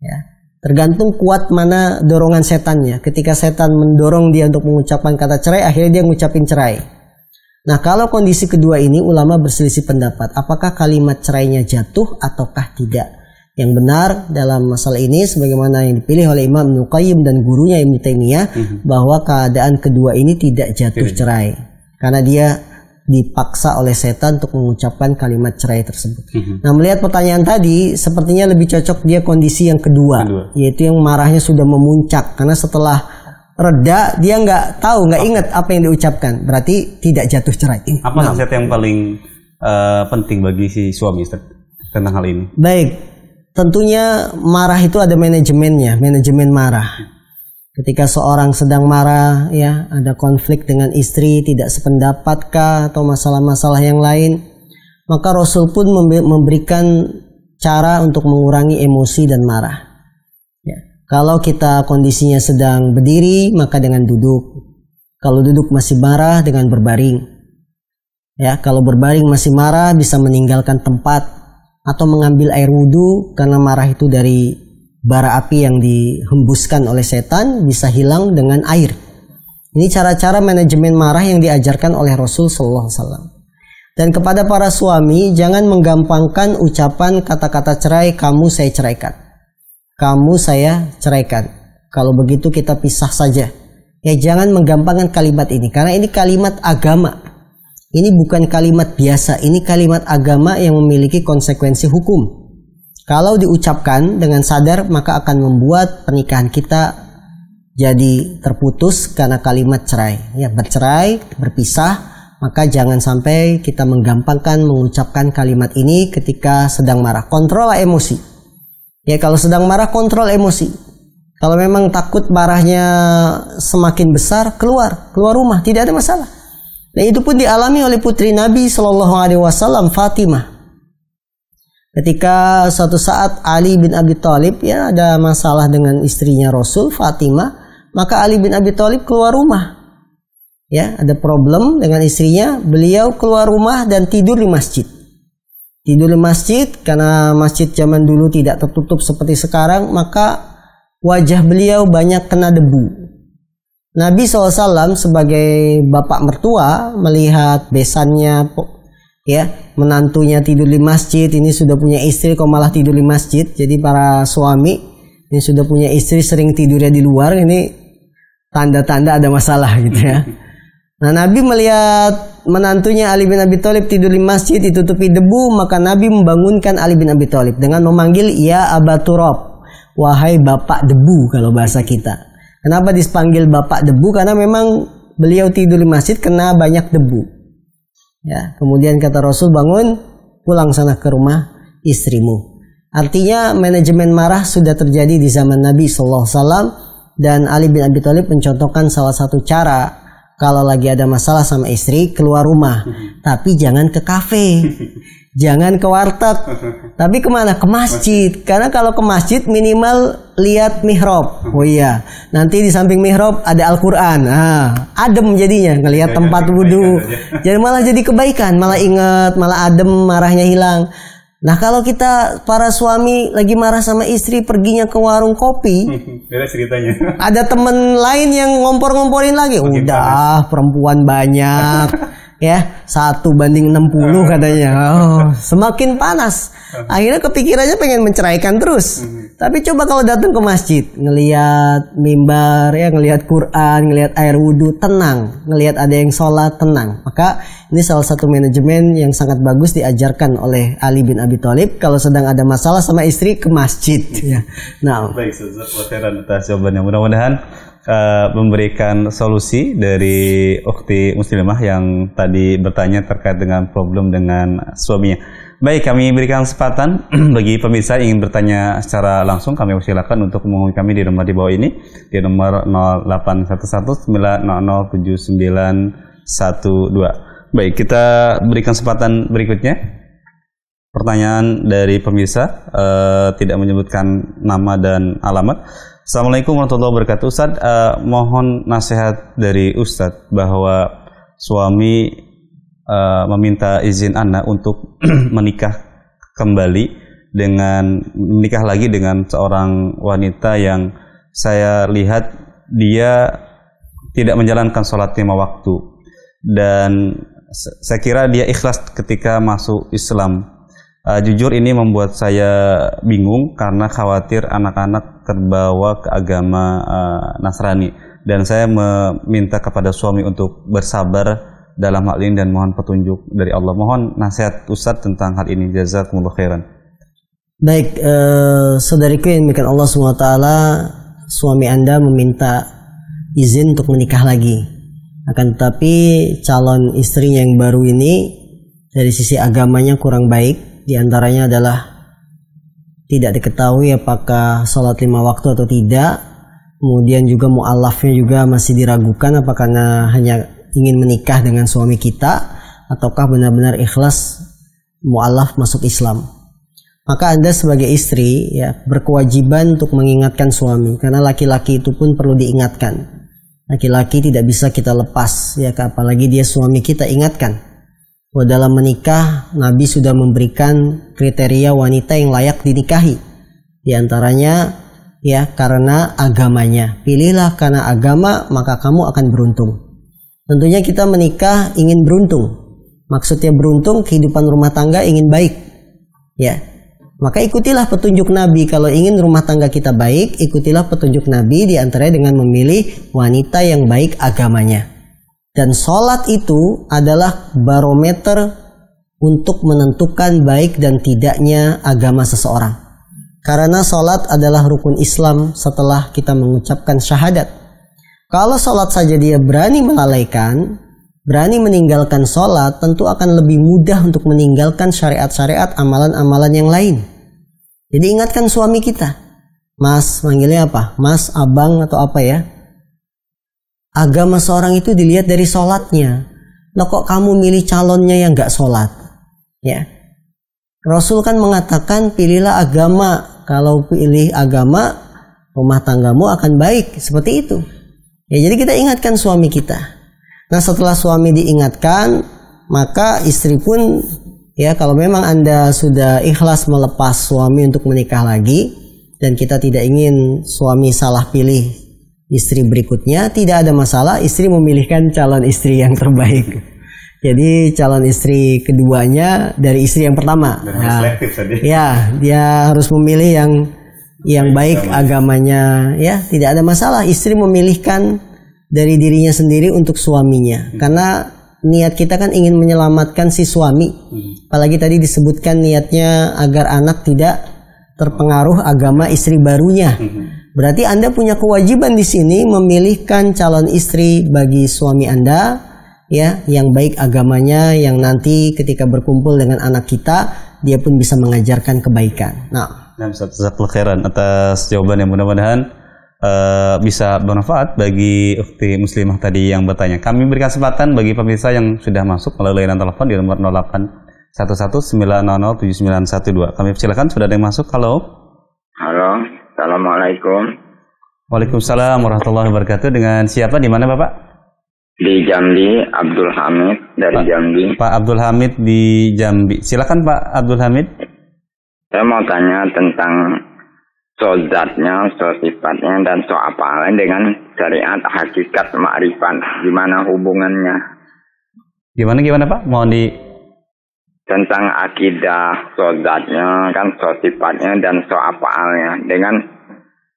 Ya, tergantung kuat mana dorongan setannya. Ketika setan mendorong dia untuk mengucapkan kata cerai, akhirnya dia ngucapin cerai. Nah, kalau kondisi kedua ini ulama berselisih pendapat, apakah kalimat cerainya jatuh ataukah tidak. Yang benar dalam masalah ini sebagaimana yang dipilih oleh Imam Ibnu Qayyim dan gurunya Ibnu Taimiyah, bahwa keadaan kedua ini tidak jatuh cerai. Karena dia dipaksa oleh setan untuk mengucapkan kalimat cerai tersebut. Nah, melihat pertanyaan tadi, sepertinya lebih cocok dia kondisi yang kedua, yaitu yang marahnya sudah memuncak. Karena setelah reda, dia nggak tahu, nggak ingat apa yang diucapkan. Berarti tidak jatuh cerai. Apa nasihat yang paling penting bagi si suami tentang hal ini? Baik, tentunya marah itu ada manajemennya, manajemen marah. Ketika seorang sedang marah, ya, ada konflik dengan istri, tidak sependapatkah atau masalah-masalah yang lain, maka Rasul pun memberikan cara untuk mengurangi emosi dan marah. Ya. Kalau kita kondisinya sedang berdiri, maka dengan duduk. Kalau duduk masih marah, dengan berbaring. Ya, kalau berbaring masih marah, bisa meninggalkan tempat atau mengambil air wudhu, karena marah itu dari bara api yang dihembuskan oleh setan, bisa hilang dengan air. Ini cara-cara manajemen marah yang diajarkan oleh Rasul sallallahu alaihi wasallam. Dan kepada para suami, jangan menggampangkan ucapan kata-kata cerai, kamu saya ceraikan. Kamu saya ceraikan. Kalau begitu kita pisah saja. Ya, jangan menggampangkan kalimat ini, karena ini kalimat agama. Ini bukan kalimat biasa, ini kalimat agama yang memiliki konsekuensi hukum. Kalau diucapkan dengan sadar, maka akan membuat pernikahan kita jadi terputus karena kalimat cerai. Ya, bercerai, berpisah, maka jangan sampai kita menggampangkan mengucapkan kalimat ini ketika sedang marah. Kontrol emosi. Ya, kalau sedang marah, kontrol emosi. Kalau memang takut marahnya semakin besar, keluar rumah, tidak ada masalah. Dan itu pun dialami oleh putri Nabi Shallallahu Alaihi Wasallam, Fatimah. Ketika suatu saat Ali bin Abi Thalib, ya, ada masalah dengan istrinya Rasul, Fatimah, maka Ali bin Abi Thalib keluar rumah. Ya, ada problem dengan istrinya, beliau keluar rumah dan tidur di masjid. Tidur di masjid karena masjid zaman dulu tidak tertutup seperti sekarang, maka wajah beliau banyak kena debu. Nabi SAW sebagai bapak mertua melihat besannya, ya, menantunya tidur di masjid, ini sudah punya istri kok malah tidur di masjid. Jadi para suami yang sudah punya istri sering tidurnya di luar, ini tanda-tanda ada masalah gitu ya. Nah, Nabi melihat menantunya Ali bin Abi Thalib tidur di masjid ditutupi debu, maka Nabi membangunkan Ali bin Abi Thalib dengan memanggil, ya Aba Turab, wahai bapak debu kalau bahasa kita. Kenapa dipanggil bapak debu? Karena memang beliau tidur di masjid kena banyak debu. Ya, kemudian kata Rasul, bangun, pulang sana ke rumah istrimu. Artinya manajemen marah sudah terjadi di zaman Nabi SAW, dan Ali bin Abi Thalib mencontohkan salah satu cara kalau lagi ada masalah sama istri, keluar rumah. Tapi jangan ke kafe, jangan ke warteg, tapi kemana? Ke masjid. Karena kalau ke masjid minimal lihat mihrab. Oh iya, nanti di samping mihrab ada Al-Quran. Adem jadinya, ngelihat tempat wudhu. Jadi malah jadi kebaikan, malah ingat, malah adem, marahnya hilang. Nah, kalau kita para suami lagi marah sama istri, perginya ke warung kopi, beda ceritanya. Ada temen lain yang ngompor-ngomporin lagi. Makin udah panas. Perempuan banyak. Ya, 1:60 katanya. Semakin panas. Akhirnya kepikirannya pengen menceraikan terus. Tapi coba kalau datang ke masjid, ngelihat mimbar, ya, ngelihat Quran, ngelihat air wudhu, tenang. Ngelihat ada yang sholat, tenang. Maka ini salah satu manajemen yang sangat bagus diajarkan oleh Ali bin Abi Thalib. Kalau sedang ada masalah sama istri, ke masjid. Ya. Nah, baik, jazakallahu atas jawabannya. Mudah-mudahan memberikan solusi dari ukhti muslimah yang tadi bertanya terkait dengan problem dengan suaminya. Baik, kami berikan kesempatan bagi pemirsa yang ingin bertanya secara langsung, kami persilakan untuk menghubungi kami di nomor di bawah ini, di nomor 0811907912. Baik, kita berikan kesempatan berikutnya. Pertanyaan dari pemirsa, tidak menyebutkan nama dan alamat. Assalamualaikum warahmatullahi wabarakatuh. Ustaz, mohon nasihat dari Ustaz bahwa suami meminta izin Anda untuk menikah lagi dengan seorang wanita yang saya lihat dia tidak menjalankan sholat 5 waktu, dan saya kira dia ikhlas ketika masuk Islam. Jujur ini membuat saya bingung karena khawatir anak-anak terbawa ke agama Nasrani, dan saya meminta kepada suami untuk bersabar dalam hal ini dan mohon petunjuk dari Allah. Mohon nasihat Ustaz tentang hal ini. Jazakumullah khairan. Baik, saudariku yang demikian Allah SWT, suami Anda meminta izin untuk menikah lagi. Akan tetapi calon istrinya yang baru ini dari sisi agamanya kurang baik. Di antaranya adalah tidak diketahui apakah sholat 5 waktu atau tidak. Kemudian juga mu'alafnya juga masih diragukan apakah hanya ingin menikah dengan suami kita ataukah benar-benar ikhlas mu'alaf masuk Islam. Maka Anda sebagai istri ya berkewajiban untuk mengingatkan suami, karena laki-laki itu pun perlu diingatkan. Laki-laki tidak bisa kita lepas ya, apalagi dia suami kita. Ingatkan bahwa dalam menikah Nabi sudah memberikan kriteria wanita yang layak dinikahi. Di antaranya ya karena agamanya. Pilihlah karena agama, maka kamu akan beruntung. Tentunya kita menikah ingin beruntung. Maksudnya beruntung, kehidupan rumah tangga ingin baik. Ya. Maka ikutilah petunjuk Nabi. Kalau ingin rumah tangga kita baik, ikutilah petunjuk Nabi, di antaranya dengan memilih wanita yang baik agamanya. Dan sholat itu adalah barometer untuk menentukan baik dan tidaknya agama seseorang. Karena sholat adalah rukun Islam setelah kita mengucapkan syahadat. Kalau sholat saja dia berani melalaikan, berani meninggalkan sholat, tentu akan lebih mudah untuk meninggalkan syariat-syariat, amalan-amalan yang lain. Jadi ingatkan suami kita. Mas, manggilnya apa? Mas, abang, atau apa ya? Agama seorang itu dilihat dari sholatnya. Loh kok kamu milih calonnya yang gak sholat? Ya. Rasul kan mengatakan pilihlah agama. Kalau pilih agama, rumah tanggamu akan baik. Seperti itu. Ya, jadi kita ingatkan suami kita. Nah, setelah suami diingatkan, maka istri pun ya kalau memang Anda sudah ikhlas melepas suami untuk menikah lagi dan kita tidak ingin suami salah pilih istri berikutnya, tidak ada masalah. Istri memilihkan calon istri yang terbaik. Jadi calon istri keduanya dari istri yang pertama. Nah, ya, dia harus memilih yang baik agamanya. Ya, tidak ada masalah. Istri memilihkan dari dirinya sendiri untuk suaminya. Karena niat kita kan ingin menyelamatkan si suami. Apalagi tadi disebutkan niatnya agar anak tidak terpengaruh agama istri barunya. Berarti Anda punya kewajiban di sini memilihkan calon istri bagi suami Anda. Ya, yang baik agamanya, yang nanti ketika berkumpul dengan anak kita, dia pun bisa mengajarkan kebaikan. Nah, jazakallahu khairan atas jawaban yang mudah-mudahan bisa bermanfaat bagi ukhti muslimah tadi yang bertanya. Kami berikan kesempatan bagi pemirsa yang sudah masuk melalui layanan telepon di nomor 0811907912. Kami persilakan, sudah ada yang masuk. Halo. Halo, assalamualaikum. Waalaikumsalam warahmatullahi wabarakatuh. Dengan siapa, di mana Bapak? Di Jambi, Abdul Hamid dari Jambi. Pak Abdul Hamid di Jambi. Silakan Pak Abdul Hamid. Saya mau tanya tentang sozatnya, sifatnya, dan apalnya dengan syariat hakikat ma'rifat. Gimana hubungannya? Gimana Pak? Mohon di... Tentang akidah sozatnya, kan sifatnya dan apalnya. Dengan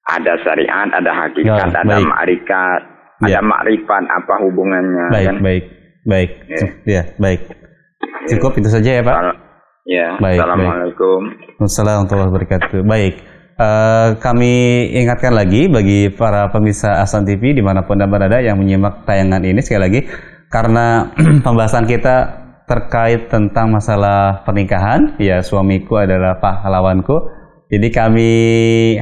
ada syariat, ada hakikat, ada ma'rifat. Ada makrifat, apa hubungannya? Baik, kan? baik. Ya, baik. Cukup itu saja ya Pak? Ya, baik, assalamualaikum. Wassalamualaikum warahmatullahi wabarakatuh. Baik, kami ingatkan lagi bagi para pemirsa Ahsan TV dimanapun Anda berada yang menyimak tayangan ini, sekali lagi, karena pembahasan kita terkait tentang masalah pernikahan, ya suamiku adalah pahlawanku. Jadi kami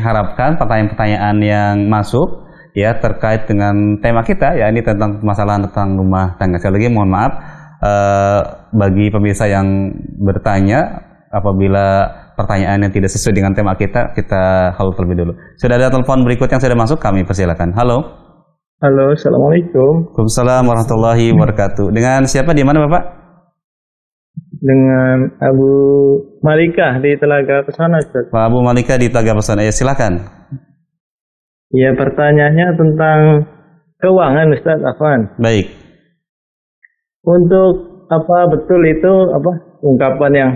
harapkan pertanyaan-pertanyaan yang masuk ya terkait dengan tema kita, ya ini tentang masalah tentang rumah tangga. Sekali lagi mohon maaf bagi pemirsa yang bertanya, apabila pertanyaan yang tidak sesuai dengan tema kita hold terlebih dulu. Sudah ada telepon berikut yang sudah masuk, kami persilakan. Halo. Halo, assalamualaikum. Waalaikumsalam warahmatullahi wabarakatuh. Dengan siapa, di mana Bapak? Dengan Abu Malika di Telaga Pesona, Ustaz. Pak Abu Malika di Telaga Pesona, ya silakan. Ya, pertanyaannya tentang keuangan, Ustaz Afwan. Baik. Untuk apa betul itu ungkapan yang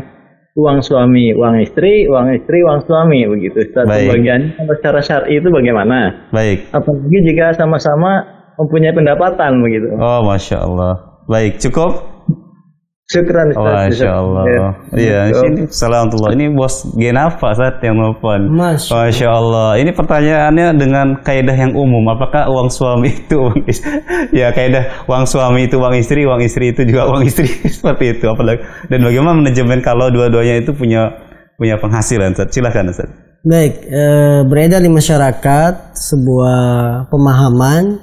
uang suami, uang istri, uang suami, begitu Ustaz. Pembagian kalau secara syar'i itu bagaimana? Baik. Apalagi jika sama-sama mempunyai pendapatan begitu. Oh, Masya Allah. Baik, cukup? Syukran Ustaz. Masya Allah. Iya, ini Assalamualaikum. Ini bos Genafa saat yang nelfon. Masya Allah. Ini pertanyaannya dengan kaidah yang umum. Apakah uang suami itu uang istri? Ya, kaidah uang suami itu uang istri itu juga uang istri. Seperti itu. Apalagi, dan bagaimana manajemen kalau dua-duanya itu punya punya penghasilan. Ustaz, silakan Ustaz. Baik, beredar di masyarakat sebuah pemahaman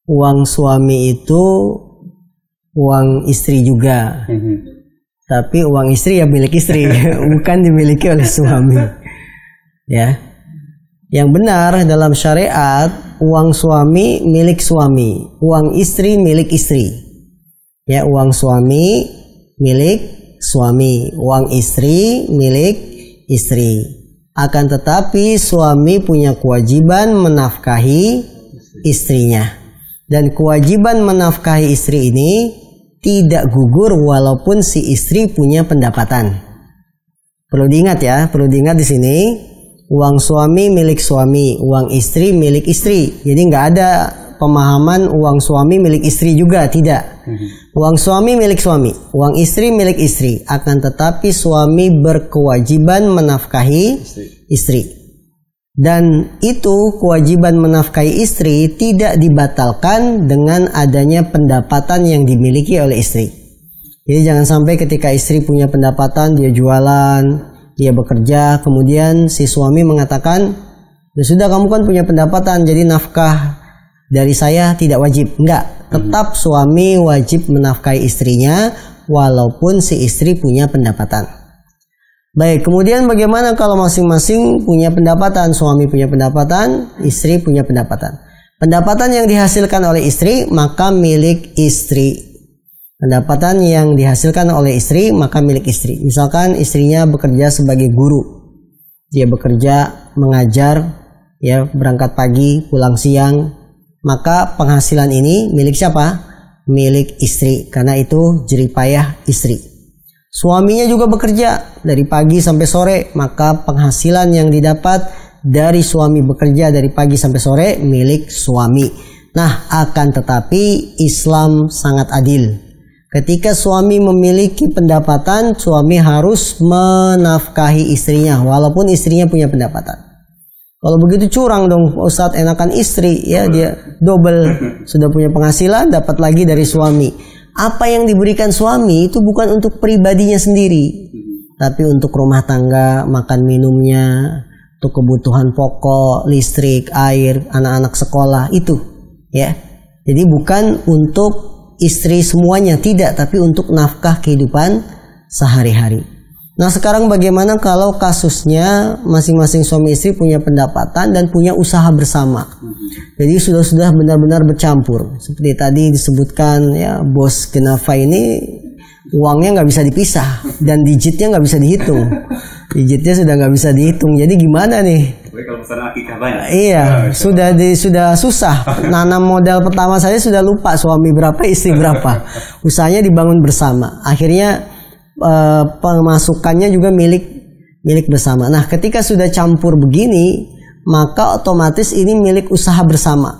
uang suami itu uang istri juga. Tapi uang istri ya milik istri, bukan dimiliki oleh suami. Ya. Yang benar dalam syariat, uang suami milik suami, uang istri milik istri. Ya, uang suami milik suami, uang istri milik istri. Akan tetapi suami punya kewajiban menafkahi istrinya. Dan kewajiban menafkahi istri ini tidak gugur walaupun si istri punya pendapatan. Perlu diingat ya, perlu diingat di sini, uang suami milik suami, uang istri milik istri. Jadi nggak ada pemahaman uang suami milik istri juga, tidak. Uang suami milik suami, uang istri milik istri. Akan tetapi suami berkewajiban menafkahi istri. Dan itu kewajiban menafkahi istri tidak dibatalkan dengan adanya pendapatan yang dimiliki oleh istri. Jadi jangan sampai ketika istri punya pendapatan, dia jualan, dia bekerja, kemudian si suami mengatakan, ya sudah kamu kan punya pendapatan, jadi nafkah dari saya tidak wajib. Enggak, tetap suami wajib menafkahi istrinya walaupun si istri punya pendapatan. Baik, kemudian bagaimana kalau masing-masing punya pendapatan, suami punya pendapatan, istri punya pendapatan. Pendapatan yang dihasilkan oleh istri maka milik istri. Pendapatan yang dihasilkan oleh istri maka milik istri. Misalkan istrinya bekerja sebagai guru. Dia bekerja mengajar, ya, berangkat pagi, pulang siang. Maka penghasilan ini milik siapa? Milik istri, karena itu jeripayah istri. Suaminya juga bekerja dari pagi sampai sore, maka penghasilan yang didapat dari suami bekerja dari pagi sampai sore milik suami. Nah, akan tetapi Islam sangat adil. Ketika suami memiliki pendapatan, suami harus menafkahi istrinya walaupun istrinya punya pendapatan. Kalau begitu curang dong Ustadz, enakan istri, ya, dia double, sudah punya penghasilan dapat lagi dari suami. Apa yang diberikan suami itu bukan untuk pribadinya sendiri, tapi untuk rumah tangga, makan minumnya, untuk kebutuhan pokok, listrik, air, anak-anak sekolah, itu, ya. Jadi bukan untuk istri semuanya, tidak, tapi untuk nafkah kehidupan sehari-hari. Nah, sekarang bagaimana kalau kasusnya masing-masing suami istri punya pendapatan dan punya usaha bersama? Jadi sudah benar-benar bercampur. Seperti tadi disebutkan, ya, bos Genafa ini uangnya nggak bisa dipisah dan digitnya nggak bisa dihitung. Digitnya sudah nggak bisa dihitung. Jadi gimana nih? Kalau pesan akikah banyak. Iya, sudah susah. Nanam modal pertama saya sudah lupa suami berapa, istri berapa. Usahanya dibangun bersama. Akhirnya pemasukannya juga milik bersama. Nah, ketika sudah campur begini, maka otomatis ini milik usaha bersama.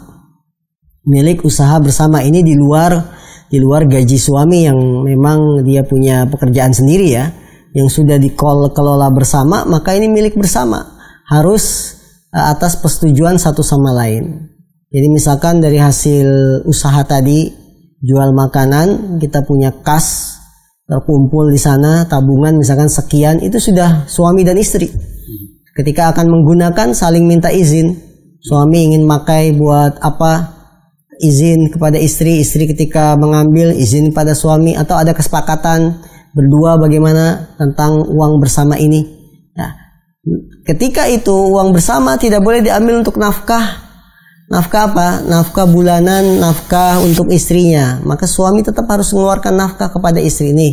Milik usaha bersama ini di luar gaji suami yang memang dia punya pekerjaan sendiri, ya, yang sudah dikelola bersama, maka ini milik bersama. Harus atas persetujuan satu sama lain. Jadi misalkan dari hasil usaha tadi jual makanan, kita punya kas terkumpul di sana, tabungan misalkan sekian, itu sudah suami dan istri. Ketika akan menggunakan saling minta izin. Suami ingin pakai buat apa, izin kepada istri, istri ketika mengambil izin pada suami, atau ada kesepakatan berdua bagaimana tentang uang bersama ini. Nah, ketika itu uang bersama tidak boleh diambil untuk nafkah. Nafkah apa? Nafkah bulanan, nafkah untuk istrinya. Maka suami tetap harus mengeluarkan nafkah kepada istri ini.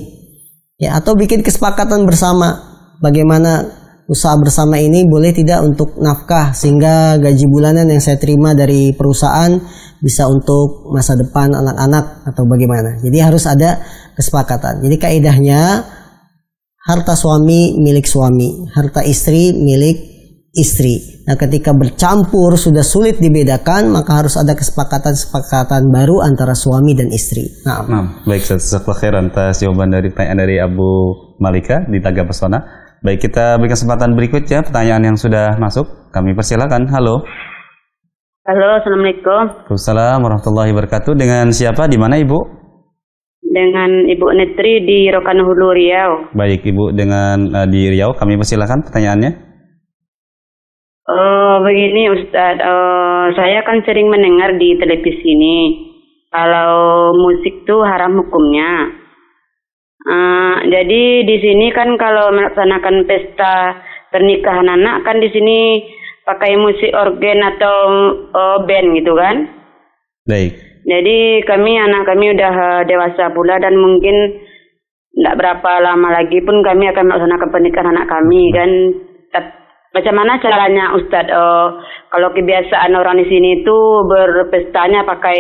Ya, atau bikin kesepakatan bersama. Bagaimana usaha bersama ini boleh tidak untuk nafkah, sehingga gaji bulanan yang saya terima dari perusahaan bisa untuk masa depan anak-anak atau bagaimana. Jadi harus ada kesepakatan. Jadi kaidahnya, harta suami milik suami, harta istri milik istri. Nah, ketika bercampur sudah sulit dibedakan, maka harus ada kesepakatan baru antara suami dan istri. Nah, baik, jazakallahu khairan atas jawaban dari pertanyaan dari Abu Malika di Tlaga Pesona. Baik, kita beri kesempatan berikutnya pertanyaan yang sudah masuk. Kami persilakan. Halo. Halo, assalamualaikum. Waalaikumsalam warahmatullahi wabarakatuh. Dengan siapa? Di mana, Ibu? dengan Ibu Netri di Rokanhulu, Riau. Baik, Ibu dengan di Riau, kami persilakan pertanyaannya. Begini Ustadz, saya kan sering mendengar di televisi ini kalau musik tuh haram hukumnya. Jadi di sini kan kalau melaksanakan pesta pernikahan anak kan di sini pakai musik organ atau band gitu kan. Baik. Jadi anak kami udah dewasa pula dan mungkin tidak berapa lama lagi pun kami akan melaksanakan pernikahan anak kami kan. Macam mana caranya Ustadz? Kalau kebiasaan orang di sini itu berpestanya pakai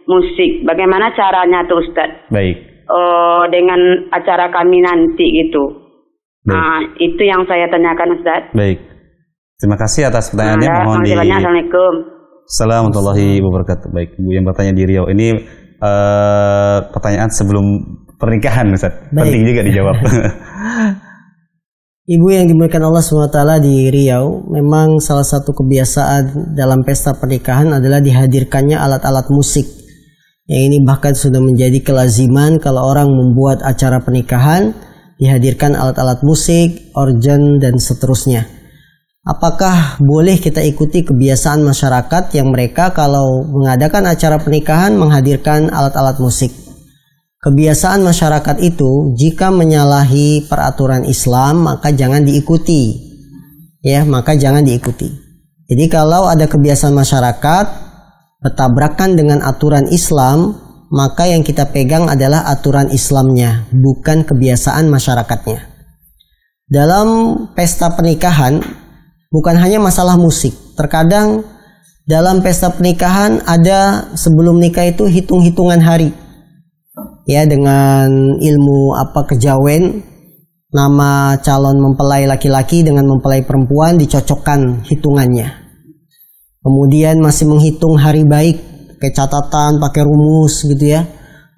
musik, bagaimana caranya tuh Ustadz? Baik. Dengan acara kami nanti gitu. Nah, itu yang saya tanyakan Ustadz. Baik. Terima kasih atas pertanyaannya. Mohon di. Assalamualaikum. Assalamualaikum warahmatullahi wabarakatuh. Baik, Ibu yang bertanya di Riau ini pertanyaan sebelum pernikahan, Ustaz. Penting juga dijawab. Ibu yang dimuliakan Allah SWT di Riau, memang salah satu kebiasaan dalam pesta pernikahan adalah dihadirkannya alat-alat musik. Yang ini bahkan sudah menjadi kelaziman kalau orang membuat acara pernikahan, dihadirkan alat-alat musik, organ, dan seterusnya. Apakah boleh kita ikuti kebiasaan masyarakat yang mereka kalau mengadakan acara pernikahan menghadirkan alat-alat musik? Kebiasaan masyarakat itu jika menyalahi peraturan Islam maka jangan diikuti. Ya, maka jangan diikuti. Jadi kalau ada kebiasaan masyarakat bertabrakan dengan aturan Islam, maka yang kita pegang adalah aturan Islamnya, bukan kebiasaan masyarakatnya. Dalam pesta pernikahan bukan hanya masalah musik. Terkadang dalam pesta pernikahan ada sebelum nikah itu hitung-hitungan hari. Ya, dengan ilmu kejawen, nama calon mempelai laki-laki dengan mempelai perempuan dicocokkan hitungannya. Kemudian masih menghitung hari baik, pakai catatan, pakai rumus gitu ya.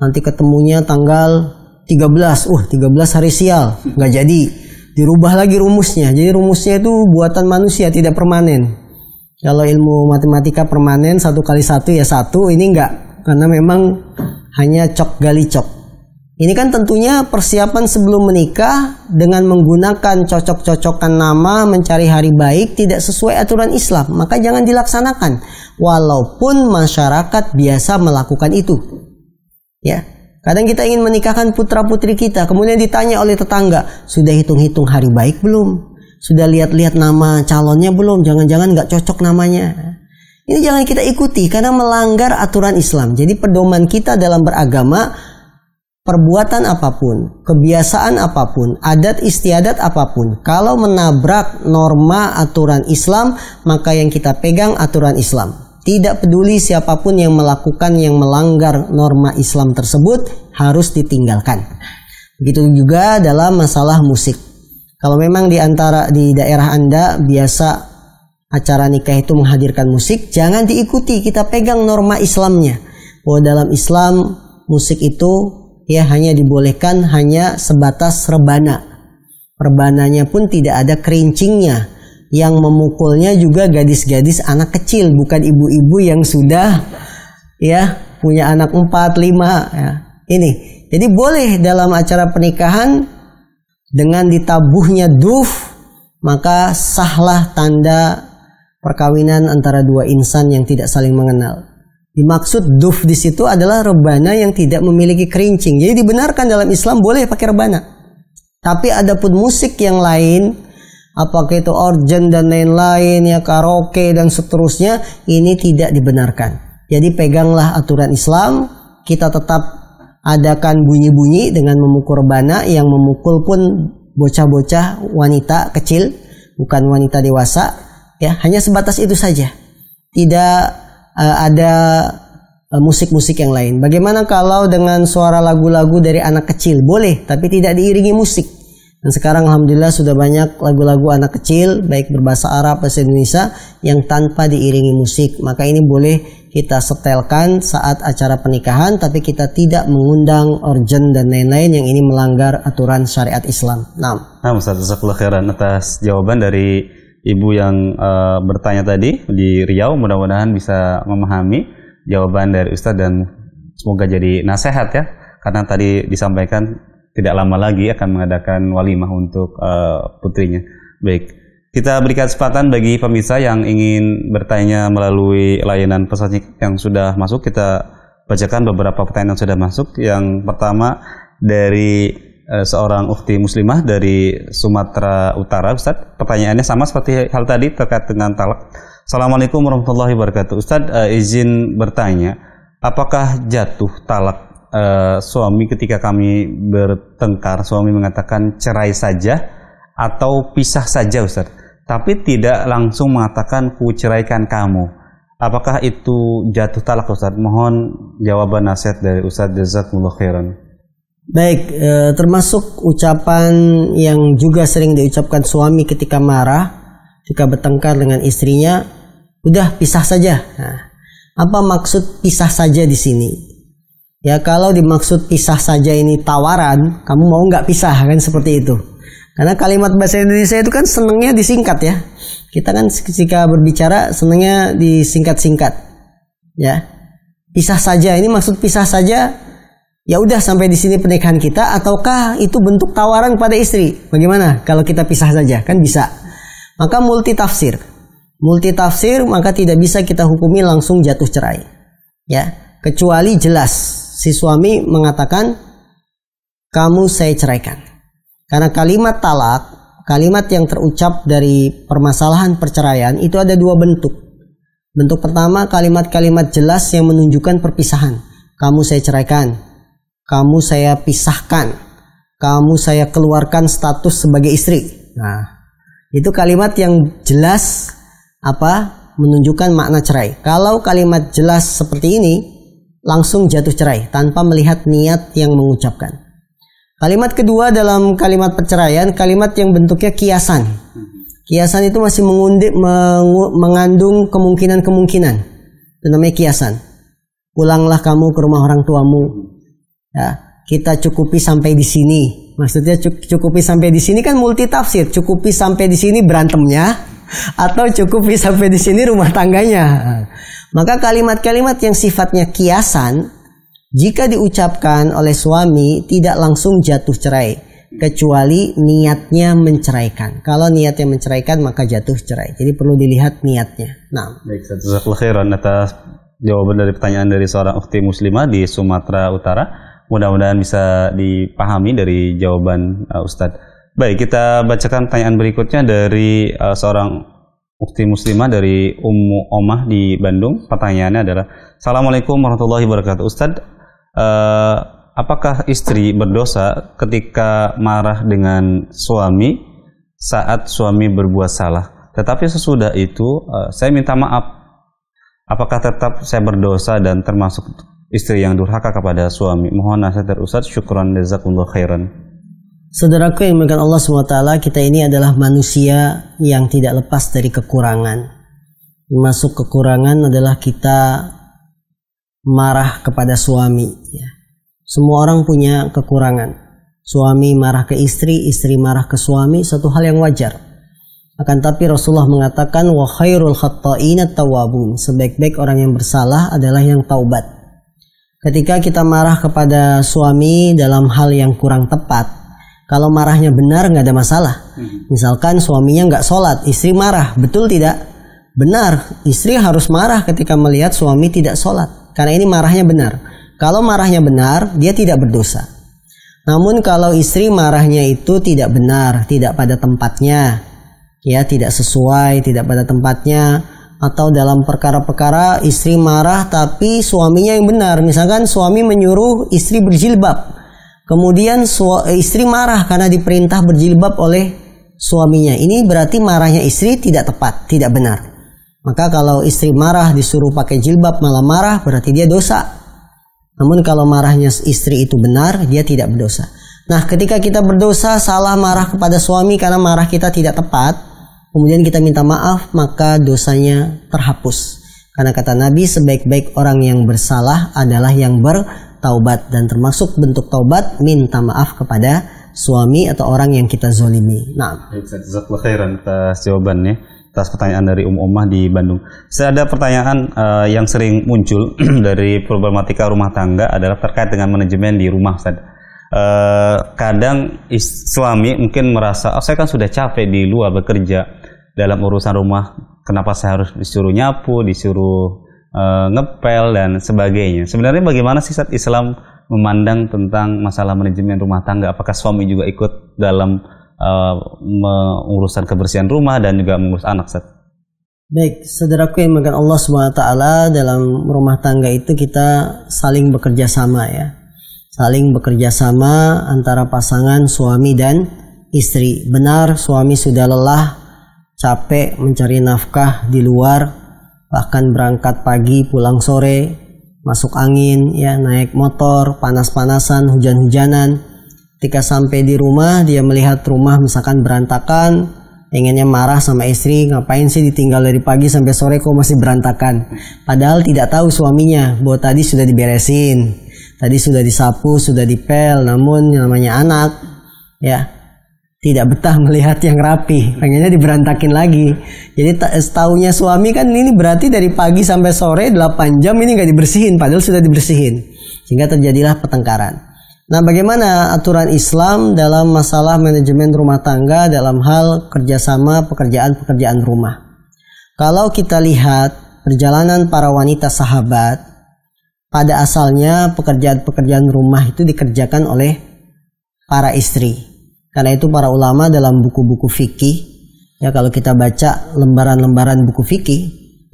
Nanti ketemunya tanggal 13, 13 hari sial, nggak jadi. Dirubah lagi rumusnya. Jadi rumusnya itu buatan manusia, tidak permanen. Kalau ilmu matematika permanen, 1 kali 1 ya 1, ini enggak. Karena memang hanya cok gali cok. Ini kan tentunya persiapan sebelum menikah dengan menggunakan cocok-cocokan nama, mencari hari baik tidak sesuai aturan Islam. Maka jangan dilaksanakan. Walaupun masyarakat biasa melakukan itu. Ya. Kadang kita ingin menikahkan putra-putri kita, kemudian ditanya oleh tetangga, sudah hitung-hitung hari baik belum? Sudah lihat-lihat nama calonnya belum? Jangan-jangan nggak cocok namanya. Ini jangan kita ikuti karena melanggar aturan Islam. Jadi pedoman kita dalam beragama, perbuatan apapun, kebiasaan apapun, adat istiadat apapun, kalau menabrak norma aturan Islam, maka yang kita pegang aturan Islam. Tidak peduli siapapun yang melakukan yang melanggar norma Islam tersebut harus ditinggalkan. Begitu juga dalam masalah musik. Kalau memang di daerah Anda biasa acara nikah itu menghadirkan musik, jangan diikuti. Kita pegang norma Islamnya. Bahwa dalam Islam musik itu ya hanya dibolehkan hanya sebatas rebana. Rebananya pun tidak ada kerincingnya. Yang memukulnya juga gadis-gadis anak kecil, bukan ibu-ibu yang sudah ya punya anak 4, 5 ya. Ini. Jadi boleh dalam acara pernikahan dengan ditabuhnya duf, maka sahlah tanda perkawinan antara dua insan yang tidak saling mengenal. Dimaksud duf di situ adalah rebana yang tidak memiliki kerincing. Jadi dibenarkan dalam Islam boleh pakai rebana. Tapi adapun musik yang lain, apakah itu organ dan lain-lain ya, karaoke dan seterusnya, ini tidak dibenarkan. Jadi peganglah aturan Islam. Kita tetap adakan bunyi-bunyi dengan memukul rebana, yang memukul pun bocah-bocah wanita kecil, bukan wanita dewasa. Ya, hanya sebatas itu saja. Tidak ada musik-musik yang lain. Bagaimana kalau dengan suara lagu-lagu dari anak kecil? Boleh, tapi tidak diiringi musik. Dan sekarang alhamdulillah sudah banyak lagu-lagu anak kecil, baik berbahasa Arab, bahasa Indonesia, yang tanpa diiringi musik. Maka ini boleh kita setelkan saat acara pernikahan, tapi kita tidak mengundang organ dan lain-lain yang ini melanggar aturan syariat Islam. Nah, Ustaz, jazakallahu khairan atas jawaban dari Ibu yang bertanya tadi di Riau. Mudah-mudahan bisa memahami jawaban dari Ustaz dan semoga jadi nasihat ya karena tadi disampaikan tidak lama lagi akan mengadakan walimah untuk putrinya. Baik, kita berikan kesempatan bagi pemirsa yang ingin bertanya melalui layanan pesan yang sudah masuk. Kita bacakan beberapa pertanyaan yang sudah masuk. Yang pertama dari seorang ukhti muslimah dari Sumatera Utara, Ustadz. Pertanyaannya sama seperti hal tadi terkait dengan talak. Assalamualaikum warahmatullahi wabarakatuh. Ustadz, izin bertanya, apakah jatuh talak suami ketika kami bertengkar, suami mengatakan cerai saja atau pisah saja, Ustadz, tapi tidak langsung mengatakan ku ceraikan kamu? Apakah itu jatuh talak, Ustadz? Mohon jawaban nasihat dari Ustadz. Jazakumullah khairan. Baik, termasuk ucapan yang juga sering diucapkan suami ketika marah, ketika bertengkar dengan istrinya, udah pisah saja. Nah, apa maksud pisah saja di sini? Ya, kalau dimaksud pisah saja ini tawaran, kamu mau nggak pisah, kan seperti itu. Karena kalimat bahasa Indonesia itu kan senangnya disingkat ya. Kita kan ketika berbicara senangnya disingkat-singkat. Ya, pisah saja ini maksud pisah saja. Ya udah sampai di sini pernikahan kita, ataukah itu bentuk tawaran pada istri? Bagaimana kalau kita pisah saja? Kan bisa. Maka multi tafsir, maka tidak bisa kita hukumi langsung jatuh cerai. Ya, kecuali jelas si suami mengatakan kamu saya ceraikan. Karena kalimat talak, kalimat yang terucap dari permasalahan perceraian itu ada dua bentuk. Bentuk pertama kalimat-kalimat jelas yang menunjukkan perpisahan. Kamu saya ceraikan, kamu saya pisahkan, kamu saya keluarkan status sebagai istri. Nah, itu kalimat yang jelas menunjukkan makna cerai. Kalau kalimat jelas seperti ini langsung jatuh cerai tanpa melihat niat yang mengucapkan. Kalimat kedua dalam kalimat perceraian, kalimat yang bentuknya kiasan. Kiasan itu masih mengandung kemungkinan-kemungkinan. Itu namanya kiasan. Pulanglah kamu ke rumah orang tuamu. Ya, kita cukupi sampai di sini. Maksudnya cukupi sampai di sini kan multi tafsir. Cukupi sampai di sini berantemnya, atau cukupi sampai di sini rumah tangganya. Maka kalimat-kalimat yang sifatnya kiasan, jika diucapkan oleh suami tidak langsung jatuh cerai, kecuali niatnya menceraikan. Kalau niatnya menceraikan maka jatuh cerai. Jadi perlu dilihat niatnya. Nah, baik, jazakallahu khairan atas jawaban dari pertanyaan dari seorang ukhti muslimah di Sumatera Utara. Mudah-mudahan bisa dipahami dari jawaban Ustadz. Baik, kita bacakan pertanyaan berikutnya dari seorang ukhti muslimah dari Ummu Omah di Bandung. Pertanyaannya adalah, Assalamualaikum warahmatullahi wabarakatuh. Ustadz, apakah istri berdosa ketika marah dengan suami saat suami berbuat salah? Tetapi sesudah itu saya minta maaf. Apakah tetap saya berdosa dan termasuk istri yang durhaka kepada suami? Mohon nasihat dari Ustadz. Syukran, jazakumullah khairan. Saudaraku yang dimuliakan Allah SWT, kita ini adalah manusia yang tidak lepas dari kekurangan. Masuk kekurangan adalah kita marah kepada suami. Ya. Semua orang punya kekurangan. Suami marah ke istri, istri marah ke suami, satu hal yang wajar. Akan tapi Rasulullah mengatakan, wa khairul khatta'ina tawwabun. Sebaik-baik orang yang bersalah adalah yang taubat. Ketika kita marah kepada suami dalam hal yang kurang tepat, kalau marahnya benar nggak ada masalah. Misalkan suaminya nggak sholat, istri marah, betul tidak? Benar, istri harus marah ketika melihat suami tidak sholat, karena ini marahnya benar. Kalau marahnya benar, dia tidak berdosa. Namun kalau istri marahnya itu tidak benar, tidak pada tempatnya, ya tidak sesuai, tidak pada tempatnya, atau dalam perkara-perkara istri marah tapi suaminya yang benar. Misalkan suami menyuruh istri berjilbab, kemudian istri marah karena diperintah berjilbab oleh suaminya. Ini berarti marahnya istri tidak tepat, tidak benar. Maka kalau istri marah disuruh pakai jilbab malah marah, berarti dia dosa. Namun kalau marahnya istri itu benar, dia tidak berdosa. Nah, ketika kita berdosa salah marah kepada suami karena marah kita tidak tepat, kemudian kita minta maaf, maka dosanya terhapus. Karena kata Nabi, sebaik-baik orang yang bersalah adalah yang bertaubat. Dan termasuk bentuk taubat, minta maaf kepada suami atau orang yang kita zolimi. Nah, jazakallahu khairan atas jawabannya. atas pertanyaan dari Ummah di Bandung. Saya ada pertanyaan yang sering muncul dari problematika rumah tangga adalah terkait dengan manajemen di rumah, Ustaz. Kadang suami mungkin merasa, saya kan sudah capek di luar bekerja dalam urusan rumah, kenapa saya harus disuruh nyapu, disuruh ngepel dan sebagainya. Sebenarnya bagaimana sih Ustaz Islam memandang tentang masalah manajemen rumah tangga? Apakah suami juga ikut dalam mengurusan kebersihan rumah dan juga mengurus anak, Ustaz? Baik, saudaraku yang dimuliakan Allah SWT, dalam rumah tangga itu kita saling bekerja sama ya. Saling bekerja sama antara pasangan suami dan istri. Benar, suami sudah lelah, capek mencari nafkah di luar, bahkan berangkat pagi pulang sore, masuk angin ya, naik motor, panas-panasan, hujan-hujanan. Ketika sampai di rumah, dia melihat rumah misalkan berantakan, inginnya marah sama istri, ngapain sih ditinggal dari pagi sampai sore kok masih berantakan. Padahal tidak tahu suaminya bahwa tadi sudah diberesin, tadi sudah disapu, sudah dipel, namun namanya anak ya tidak betah melihat yang rapi, pengennya diberantakin lagi. Jadi setaunya suami kan ini berarti dari pagi sampai sore 8 jam ini nggak dibersihin, padahal sudah dibersihin, sehingga terjadilah pertengkaran. Nah, bagaimana aturan Islam dalam masalah manajemen rumah tangga dalam hal kerjasama pekerjaan-pekerjaan rumah? Kalau kita lihat perjalanan para wanita sahabat, pada asalnya pekerjaan-pekerjaan rumah itu dikerjakan oleh para istri. Karena itu para ulama dalam buku-buku fikih, ya kalau kita baca lembaran-lembaran buku fikih,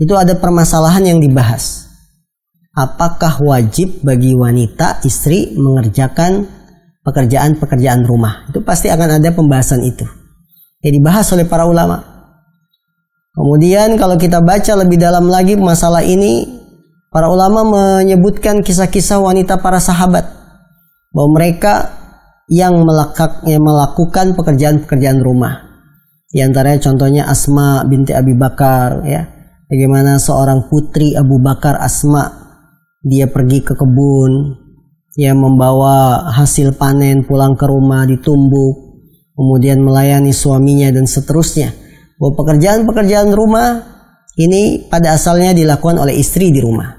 itu ada permasalahan yang dibahas. Apakah wajib bagi wanita istri mengerjakan pekerjaan-pekerjaan rumah? Itu pasti akan ada pembahasan itu. Yang dibahas oleh para ulama. Kemudian kalau kita baca lebih dalam lagi masalah ini, para ulama menyebutkan kisah-kisah wanita para sahabat bahwa mereka yang melakukan pekerjaan-pekerjaan rumah. Di antaranya contohnya Asma binti Abi Bakar ya. Bagaimana seorang putri Abu Bakar Asma, dia pergi ke kebun, dia membawa hasil panen pulang ke rumah ditumbuk, kemudian melayani suaminya dan seterusnya. Bahwa pekerjaan-pekerjaan rumah ini pada asalnya dilakukan oleh istri di rumah.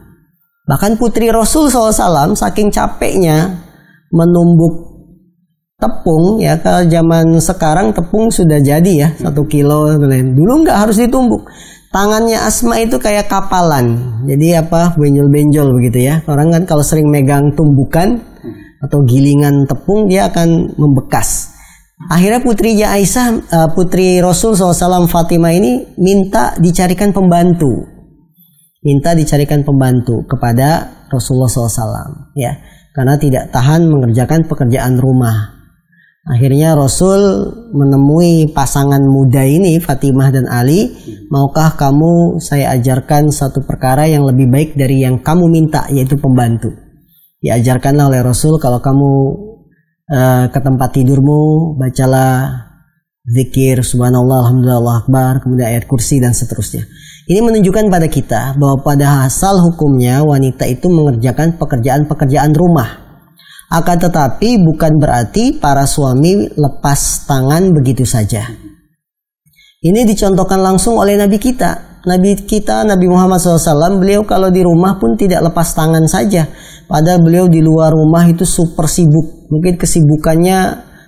Bahkan putri Rasul SAW saking capeknya menumbuk tepung ya, kalau zaman sekarang tepung sudah jadi ya 1 kilo, dulu nggak harus ditumbuk. Tangannya Asma itu kayak kapalan, jadi benjol-benjol begitu ya. Orang kan kalau sering megang tumbukan atau gilingan tepung dia akan membekas. Akhirnya putrinya Aisyah, putri Rasul SAW Fatimah ini minta dicarikan pembantu, kepada Rasulullah SAW ya, karena tidak tahan mengerjakan pekerjaan rumah. Akhirnya Rasul menemui pasangan muda ini, Fatimah dan Ali, maukah kamu saya ajarkan satu perkara yang lebih baik dari yang kamu minta, yaitu pembantu. Diajarkanlah oleh Rasul, kalau kamu ke tempat tidurmu, bacalah zikir, subhanallah, alhamdulillah, Allahu akbar, kemudian ayat kursi dan seterusnya. Ini menunjukkan pada kita bahwa pada asal hukumnya wanita itu mengerjakan pekerjaan-pekerjaan rumah. Akan tetapi bukan berarti para suami lepas tangan begitu saja. Ini dicontohkan langsung oleh Nabi kita, Nabi Muhammad SAW. Beliau kalau di rumah pun tidak lepas tangan saja. Padahal beliau di luar rumah itu super sibuk. Mungkin kesibukannya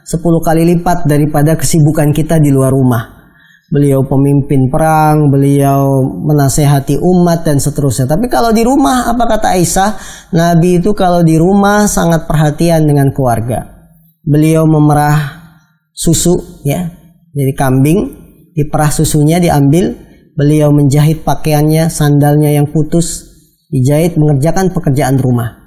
10 kali lipat daripada kesibukan kita di luar rumah. Beliau pemimpin perang, beliau menasehati umat dan seterusnya. Tapi kalau di rumah, apa kata Aisyah? Nabi itu kalau di rumah sangat perhatian dengan keluarga. Beliau memerah susu ya, dari kambing, diperah susunya diambil, beliau menjahit pakaiannya, sandalnya yang putus, dijahit, mengerjakan pekerjaan rumah.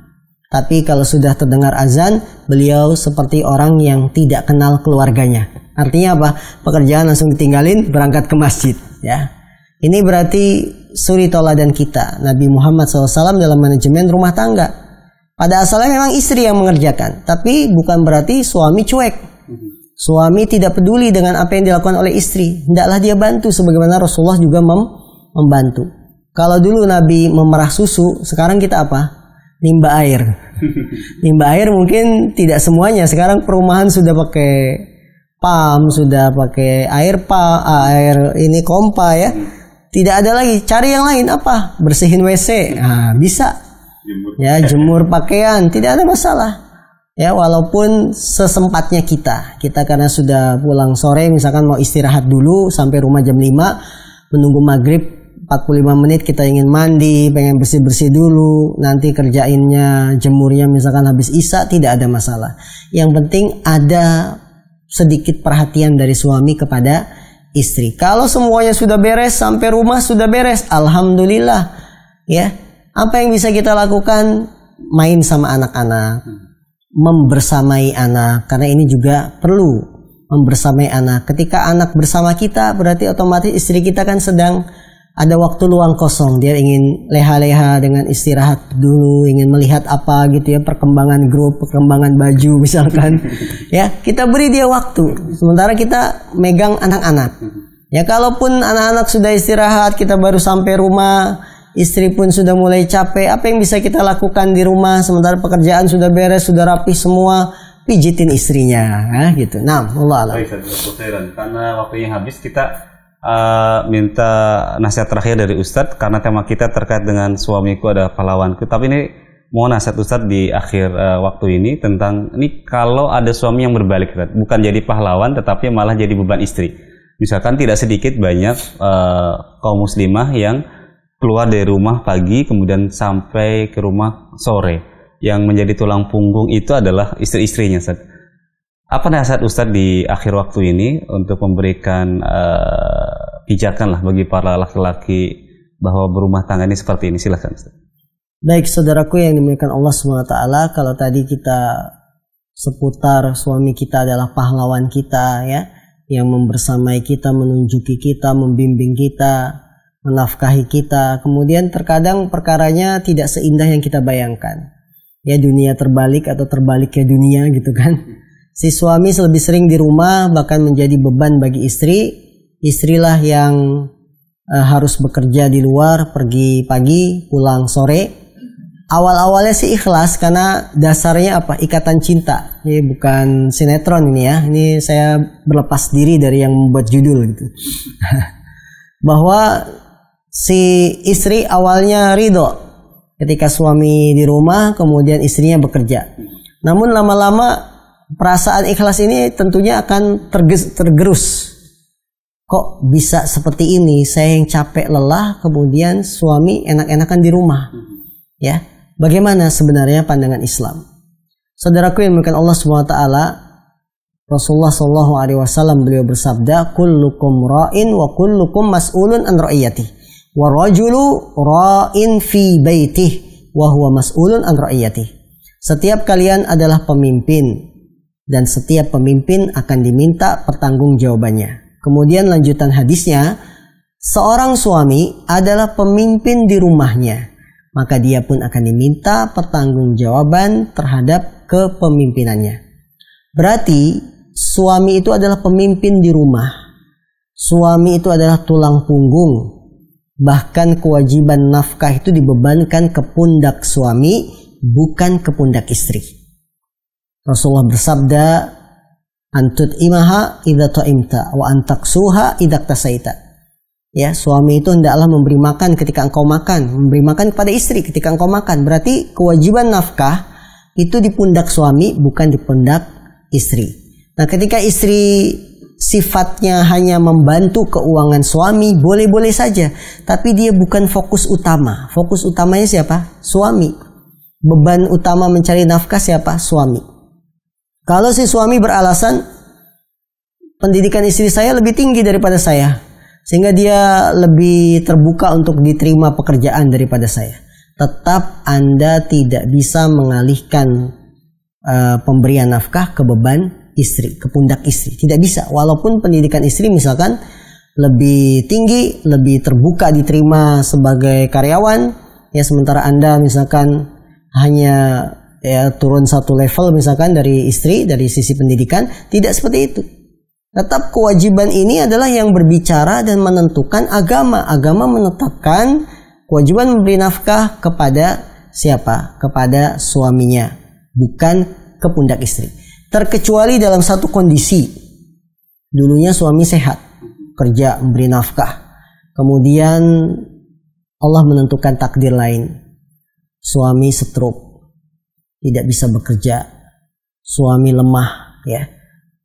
Tapi kalau sudah terdengar azan, beliau seperti orang yang tidak kenal keluarganya. Artinya apa? Pekerjaan langsung ditinggalin, berangkat ke masjid. Ya, ini berarti suri toladan kita, Nabi Muhammad SAW dalam manajemen rumah tangga. Pada asalnya memang istri yang mengerjakan, tapi bukan berarti suami cuek. Suami tidak peduli dengan apa yang dilakukan oleh istri. Hendaklah dia bantu, sebagaimana Rasulullah juga membantu. Kalau dulu Nabi memerah susu, sekarang kita apa? Nimba air. Nimba air mungkin tidak semuanya. Sekarang perumahan sudah pakai pam, sudah pakai air ini kompa ya. Tidak ada lagi, cari yang lain apa? Bersihin WC. Nah, bisa. Ya, jemur pakaian, tidak ada masalah. Ya, walaupun sesempatnya kita karena sudah pulang sore, misalkan mau istirahat dulu sampai rumah jam 5, menunggu maghrib 45 menit kita ingin mandi, pengen bersih-bersih dulu, nanti kerjainnya jemurnya misalkan habis isya, tidak ada masalah. Yang penting ada sedikit perhatian dari suami kepada istri. Kalau semuanya sudah beres, sampai rumah sudah beres, alhamdulillah. Ya, apa yang bisa kita lakukan? Main sama anak-anak, membersamai anak, karena ini juga perlu membersamai anak. Ketika anak bersama kita, berarti otomatis istri kita kan sedang ada waktu luang kosong, dia ingin leha-leha dengan istirahat dulu, ingin melihat apa gitu ya, perkembangan grup, perkembangan baju misalkan. Ya, kita beri dia waktu. Sementara kita megang anak-anak. Ya, kalaupun anak-anak sudah istirahat, kita baru sampai rumah, istri pun sudah mulai capek, apa yang bisa kita lakukan di rumah sementara pekerjaan sudah beres, sudah rapi semua? Pijitin istrinya, ya, gitu. Nah, Allah alam. Karena waktunya habis, kita minta nasihat terakhir dari Ustadz, karena tema kita terkait dengan suamiku adalah pahlawanku. Tapi ini mau nasihat Ustadz di akhir waktu ini tentang ini kalau ada suami yang berbalik, bukan jadi pahlawan tetapi malah jadi beban istri. Misalkan tidak sedikit banyak kaum muslimah yang keluar dari rumah pagi kemudian sampai ke rumah sore, yang menjadi tulang punggung itu adalah istri-istrinya, Ustadz. Apa nasihat Ustadz di akhir waktu ini untuk memberikan pijakan lah bagi para laki-laki bahwa berumah tangga ini seperti ini? Silahkan Ustadz. Baik, saudaraku yang dimuliakan Allah SWT, kalau tadi kita seputar suami kita adalah pahlawan kita ya, yang membersamai kita, menunjuki kita, membimbing kita, menafkahi kita. Kemudian terkadang perkaranya tidak seindah yang kita bayangkan. Ya, dunia terbalik atau terbaliknya dunia gitu kan. Si suami lebih sering di rumah, bahkan menjadi beban bagi istri. Istrilah yang harus bekerja di luar, pergi pagi, pulang sore. Awal-awalnya sih ikhlas karena dasarnya apa? Ikatan cinta. Ini bukan sinetron ini ya. Ini saya berlepas diri dari yang membuat judul gitu. Bahwa si istri awalnya ridho ketika suami di rumah, kemudian istrinya bekerja. Namun lama-lama perasaan ikhlas ini tentunya akan tergerus. Kok bisa seperti ini? Saya yang capek lelah, kemudian suami enak-enakan di rumah. Ya, bagaimana sebenarnya pandangan Islam? Saudaraku yang dimuliakan Allah SWT, Rasulullah SAW beliau bersabda, "Kullukum ra'in wa kullukum mas'ulun an ra'iyati, wa rajulu ra'in fi baitih, wa huwa mas'ulun an ra'iyati." Setiap kalian adalah pemimpin, dan setiap pemimpin akan diminta pertanggungjawabannya. Kemudian lanjutan hadisnya, seorang suami adalah pemimpin di rumahnya, maka dia pun akan diminta pertanggungjawaban terhadap kepemimpinannya. Berarti suami itu adalah pemimpin di rumah. Suami itu adalah tulang punggung. Bahkan kewajiban nafkah itu dibebankan ke pundak suami, bukan ke pundak istri. Rasulullah bersabda, "Antut imaha idza ta'imta wa antaksuha idza tasaita." Ya, suami itu hendaklah memberi makan ketika engkau makan, memberi makan kepada istri ketika engkau makan. Berarti kewajiban nafkah itu di pundak suami, bukan di pundak istri. Nah, ketika istri sifatnya hanya membantu keuangan suami, boleh-boleh saja, tapi dia bukan fokus utama. Fokus utamanya siapa? Suami. Beban utama mencari nafkah siapa? Suami. Kalau si suami beralasan pendidikan istri saya lebih tinggi daripada saya, sehingga dia lebih terbuka untuk diterima pekerjaan daripada saya, tetap Anda tidak bisa mengalihkan pemberian nafkah ke beban istri, ke pundak istri. Tidak bisa, walaupun pendidikan istri misalkan lebih tinggi, lebih terbuka diterima sebagai karyawan, ya, sementara Anda misalkan hanya ya turun satu level misalkan dari istri, dari sisi pendidikan. Tidak seperti itu. Tetap kewajiban ini adalah yang berbicara dan menentukan agama. Agama menetapkan kewajiban memberi nafkah kepada siapa? Kepada suaminya, bukan ke pundak istri. Terkecuali dalam satu kondisi. Dulunya suami sehat, kerja, memberi nafkah. Kemudian Allah menentukan takdir lain. Suami stroke, tidak bisa bekerja. Suami lemah, ya.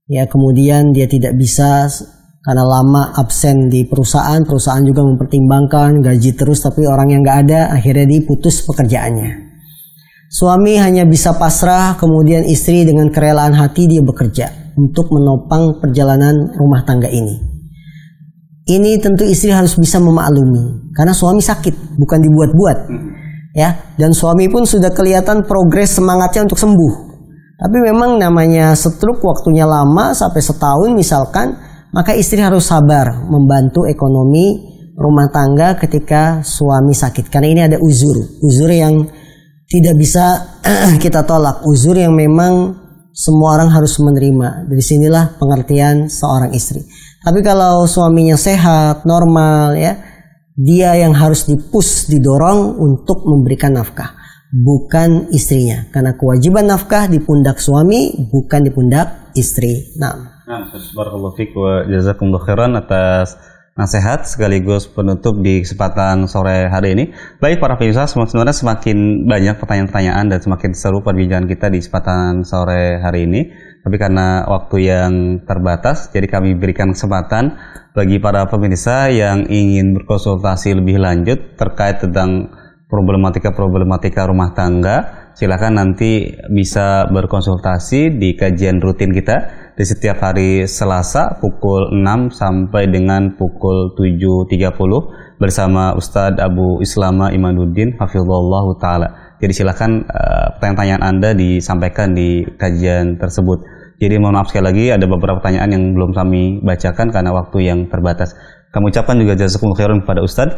Ya, kemudian dia tidak bisa karena lama absen di perusahaan juga mempertimbangkan gaji terus tapi orang yang nggak ada, akhirnya diputus pekerjaannya. Suami hanya bisa pasrah, kemudian istri dengan kerelaan hati dia bekerja untuk menopang perjalanan rumah tangga ini. Ini tentu istri harus bisa memaklumi karena suami sakit, bukan dibuat-buat. Ya, dan suami pun sudah kelihatan progres semangatnya untuk sembuh. Tapi memang namanya stroke waktunya lama sampai setahun misalkan, maka istri harus sabar membantu ekonomi rumah tangga ketika suami sakit. Karena ini ada uzur yang tidak bisa kita tolak, uzur yang memang semua orang harus menerima. Dari sinilah pengertian seorang istri. Tapi kalau suaminya sehat, normal, ya, dia yang harus didorong untuk memberikan nafkah, bukan istrinya. Karena kewajiban nafkah di pundak suami, bukan di pundak istri. Nah, barakallahu fiik wa jazakumullahu khairan atas nasihat sekaligus penutup di kesempatan sore hari ini. Baik para pemirsa, sebenarnya semakin banyak pertanyaan-pertanyaan dan semakin seru perbincangan kita di kesempatan sore hari ini. Tapi karena waktu yang terbatas, jadi kami berikan kesempatan bagi para pemirsa yang ingin berkonsultasi lebih lanjut terkait tentang problematika rumah tangga. Silakan nanti bisa berkonsultasi di kajian rutin kita di setiap hari Selasa pukul 6 sampai dengan pukul 7.30 bersama Ustadz Abu Islama Imanuddin hafizallahu taala. Jadi silakan pertanyaan Anda disampaikan di kajian tersebut. Jadi mohon maaf sekali lagi ada beberapa pertanyaan yang belum kami bacakan karena waktu yang terbatas. Kami ucapkan juga jazakumullahu khairan kepada Ustadz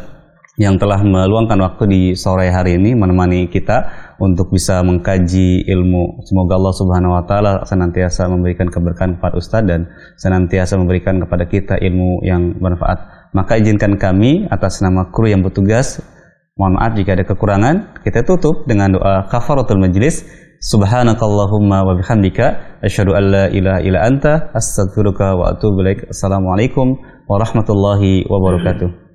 yang telah meluangkan waktu di sore hari ini menemani kita untuk bisa mengkaji ilmu. Semoga Allah Subhanahu wa taala senantiasa memberikan keberkahan kepada Ustaz dan senantiasa memberikan kepada kita ilmu yang bermanfaat. Maka izinkan kami atas nama kru yang bertugas, mohon maaf jika ada kekurangan. Kita tutup dengan doa kafaratul majlis. Subhanakallahumma wa bihamdika asyhadu an la ilaha illa anta astaghfiruka wa atubu ilaik. Assalamualaikum warahmatullahi wabarakatuh.